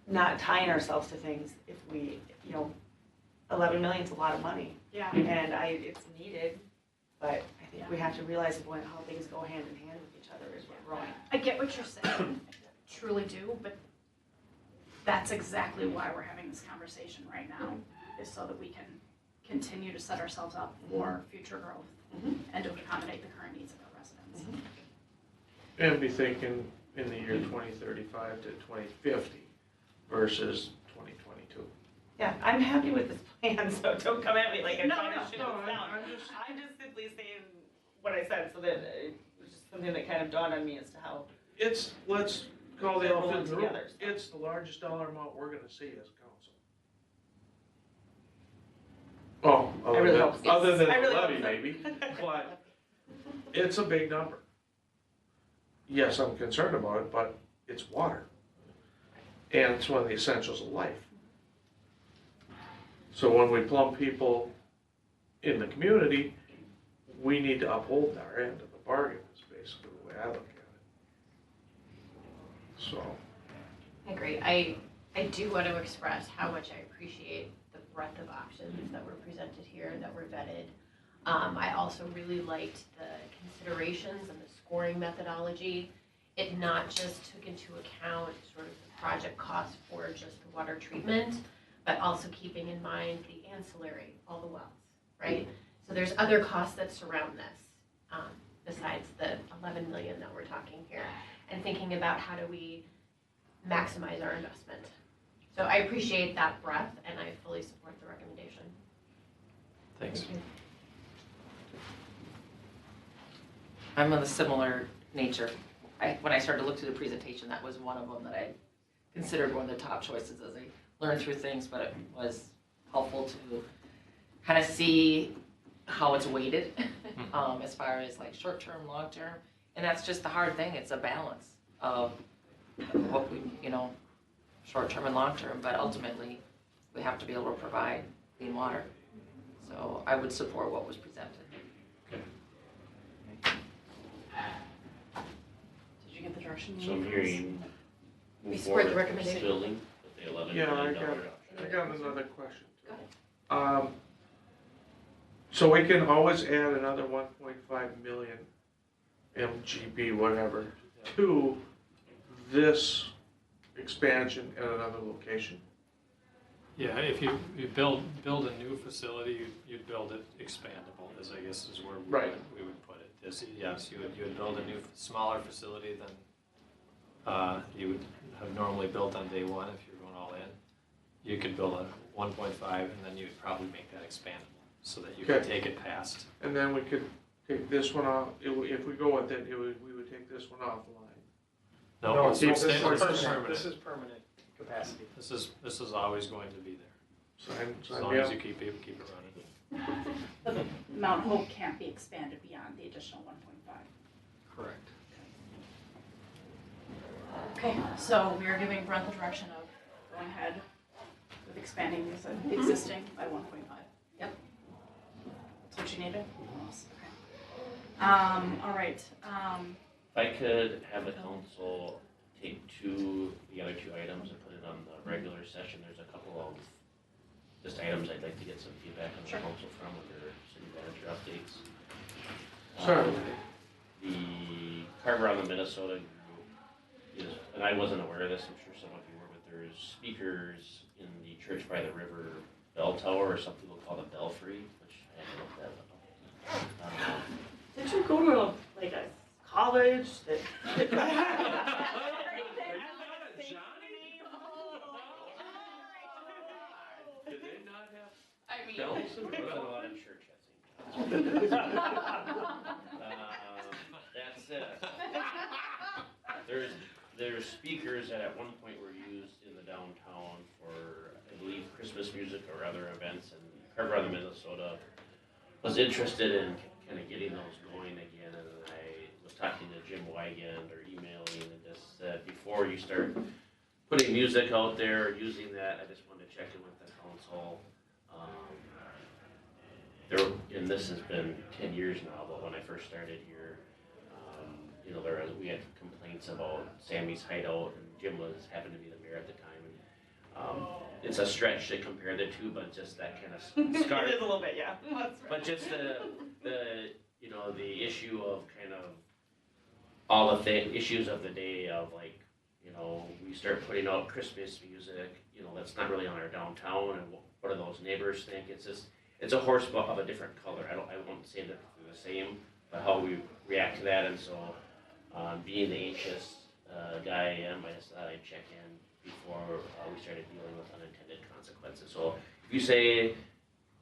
not tying ourselves to things if we, you know, 11 million is a lot of money. Yeah. And it's needed, but I think we have to realize how things go hand in hand with each other as we're growing. I get what you're saying, I truly do, but that's exactly why we're having this conversation right now, is so that we can continue to set ourselves up for future growth and to accommodate the current needs of our residents. And be thinking in the year 2035 to 2050 versus 2022. Yeah, I'm happy with this plan, so don't come at me like I'm No, trying no, to shoot no, this down. I'm just, simply saying what I said, so that it was just something that kind of dawned on me as to how. let's call the elephant in the room. Together, so. It's the largest dollar amount we're gonna see as council. Oh, I really hope so. other than I the really hope levy so. maybe, but it's a big number. Yes, I'm concerned about it, but it's water. And it's one of the essentials of life. So when we plumb people in the community, we need to uphold our end of the bargain, is basically the way I look at it. So, I agree. I do want to express how much I appreciate the breadth of options that were presented here, that were vetted. I also really liked the considerations and the scoring methodology. It not just took into account sort of the project cost for just the water treatment, but also keeping in mind the ancillary, all the wells, right? So there's other costs that surround this, besides the 11 million that we're talking here, and thinking about how do we maximize our investment. So I appreciate that breadth, and I fully support the recommendation. Thanks. I'm of a similar nature. When I started to look through the presentation, that was one of them that I considered one of the top choices as I learned through things, but it was helpful to kind of see how it's weighted as far as like short-term, long-term, and that's just the hard thing. It's a balance of what we, short-term and long-term, but ultimately we have to be able to provide clean water. So I would support what was presented. Did you get the direction you So I'm needed? hearing We move support the forward with this recommendation. building with the $11 Yeah, million I option. got another question. Go ahead. So we can always add another 1.5 million MGB, whatever, to this expansion at another location. Yeah, if you build a new facility, you'd build it expandable, is I guess is where Right. we would put it. Yes, you would build a new, smaller facility than you would have normally built on day one if you're going all in. You could build a 1.5 and then you'd probably make that expandable so that you could Okay. take it past. And then we could take this one off, if we go with it, we would take this one offline. No, this keep is staying, this is permanent. permanent. This is permanent capacity. This is always going to be there, Sign, as sign long me as up. you keep it running. But Mount Hope can't be expanded beyond the additional 1.5. Correct. Okay, so we are giving Brent the direction of going ahead with expanding the existing by 1.5. Yep. That's what you needed? Okay. All right, If I could have the council take the other two items and put it on the regular session, there's a couple of just items I'd like to get some feedback on the Sure. council from under city manager updates. Sure. The Carver on the Minnesota group is, and I wasn't aware of this, I'm sure some of you were, but there's speakers in the church by the river bell tower, or some people call it belfry, which I haven't looked at. Did you go to like a college that? Did they not have I mean. bells? There wasn't a lot of church at St. John's. That's it. There's speakers that at one point were used in the downtown for, I believe, Christmas music or other events, and Carver on the Minnesota was interested in kind of getting those going again, and I was talking to Jim Wygand or emailing and just said, before you start putting music out there, using that, I just wanted to check in with the council. And this has been 10 years now, but when I first started here, we had complaints about Sammy's Hideout, and Jim happened to be the mayor at the time. And, it's a stretch to compare the two, but just that kind of scar. It is a little bit, yeah. But just the issue of kind of all the issues of the day of like, we start putting out Christmas music, that's not really on our downtown, and what do those neighbors think? It's a horse of a different color. I won't say that they're the same, but how we react to that. And so, being the anxious guy I am, I just thought I'd check in before we started dealing with unintended consequences. So if you say,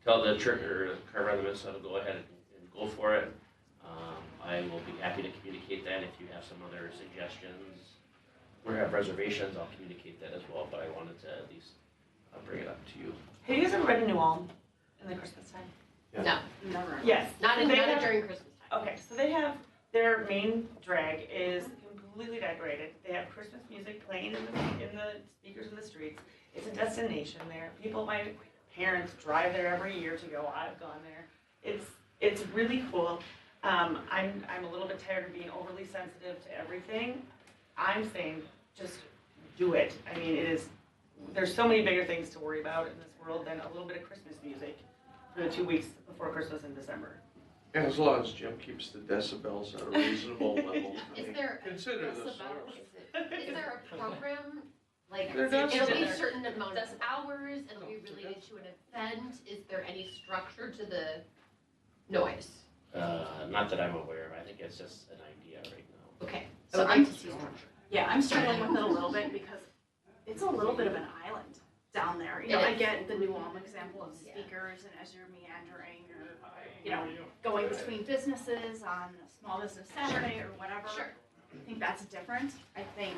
tell the church or Carver on the Minnesota, go ahead and go for it. I will be happy to communicate that. If you have some other suggestions or have reservations, I'll communicate that as well. But I wanted to at least bring it up to you. Have you guys ever been to New Ulm in the Christmas time? No, Never. Yes. not They have- during Christmas time. Okay, so they have, their main drag is completely decorated. They have Christmas music playing in the speakers in the streets. It's a destination there. My parents drive there every year to go. I've gone there. It's really cool. I'm a little bit tired of being overly sensitive to everything. I'm saying just do it. I mean, there's so many bigger things to worry about in this world than a little bit of Christmas music for the 2 weeks before Christmas in December. And as long as Jim keeps the decibels at a reasonable level. I Is mean, there, consider is the source. there a program, like, There it'll does- be a certain amount of hours, it'll be related to an event, is there any structure to the noise? Not that I'm aware of. I think it's just an idea right now. Okay, I So would like I'm- to see structure. Yeah, I'm struggling with it a little bit because it's a little bit of an island down there. It I is. get the New Ulm example of Yeah. speakers and as you're meandering or, going between businesses on a small business Saturday or whatever. Sure. I think that's different. I think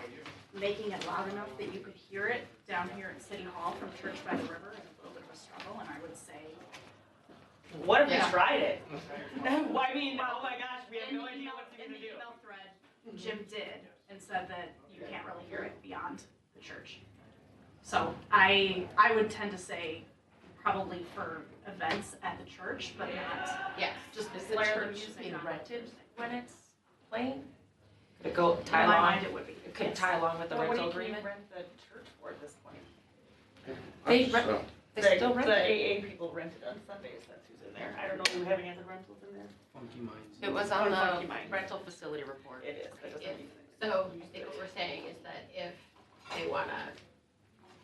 making it loud enough that you could hear it down here at City Hall from Church by the River is a little bit of a struggle, and I would say. What if we Yeah. tried it? I mean, oh my gosh, we have no idea what it's In gonna the do. email thread, Jim did and said that you can't really hear it beyond the church. So I would tend to say probably for events at the church, but not Yes. just Is the blare the church music being on. rented when it's playing? Could it go In tie my along, mind, it would be. it could tie along with the Well, what rental do you agreement? rent the church for at this point? They I'm rent- so- They still rent The it. AA people rent it on Sundays, that's who's in there. I don't know if you have any other rentals in there. Funky minds. It was on Funky the Mind. rental facility report. It is, that doesn't If- mean. So I think what we're saying is that if they wanna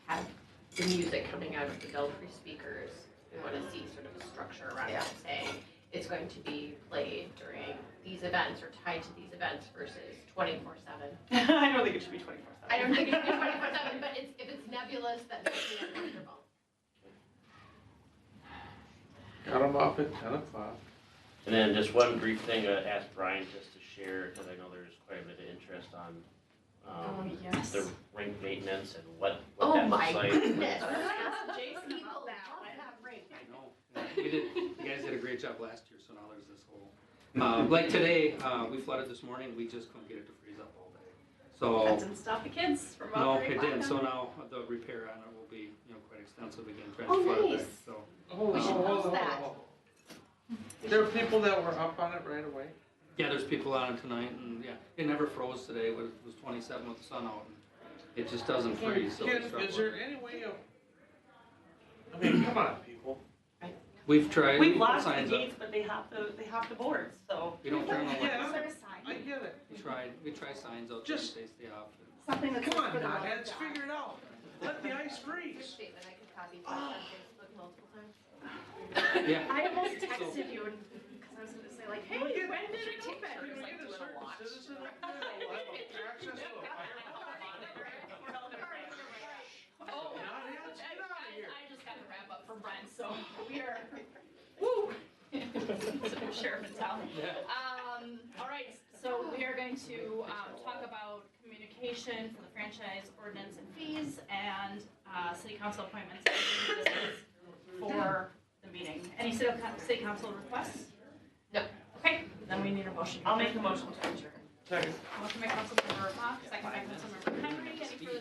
have the music coming out of the Belfry speakers, we wanna see sort of a structure around it, saying it's going to be played during these events or tied to these events versus 24/7. I don't think it should be 24/7. I don't think it should be 24/7, but if it's nebulous, that makes me uncomfortable. Got them off at 10 o'clock. And then just one brief thing, ask Brian just to share, because I know there's quite a bit of interest on, Yes. the rink maintenance and what Oh that my looks like. goodness. Jason People about that love one. that rink. I know. You guys did a great job last year, so now there's this whole, like today, we flooded this morning, we just couldn't get it to freeze up all day. That So, didn't stop the kids from no, out there. it didn't, so now the repair on it will be, quite extensive again, trying Oh, to flood it nice. back, so. We should post that. There were people that were up on it right away. Yeah, there's people on it tonight, and yeah, it never froze today, it was 27 with the sun out, and it just doesn't freeze, so Ken, it's is there any way of, I mean, come on, people. We've tried, We we put blocked the signs up, gates, but they have the boards, so. we don't turn on the Yeah. lights. Is there a sign? I get it. We try signs out there, Just- they stay off. Something that's Come good for on, the knotheads, dog. figure it out. Let the ice freeze. Statement I could copy to on Facebook multiple times. Yeah. I almost texted you because I was going to say like, hey, when did it open? Can we Like, get a doing a certain watch. citizen up there that'll have access to a fire? Oh, Knotheads, get out of here. I just got to wrap up for Brent, so we are, woo. Sheriff in town. All right, so we are going to talk about communication for the franchise ordinance and fees and city council appointments and business for the meeting. Any city council requests? No. Okay, then we need a motion. I'll make the motion to adjourn. Second. Motion by Councilmember Mock, second by Councilmember Henry. Any further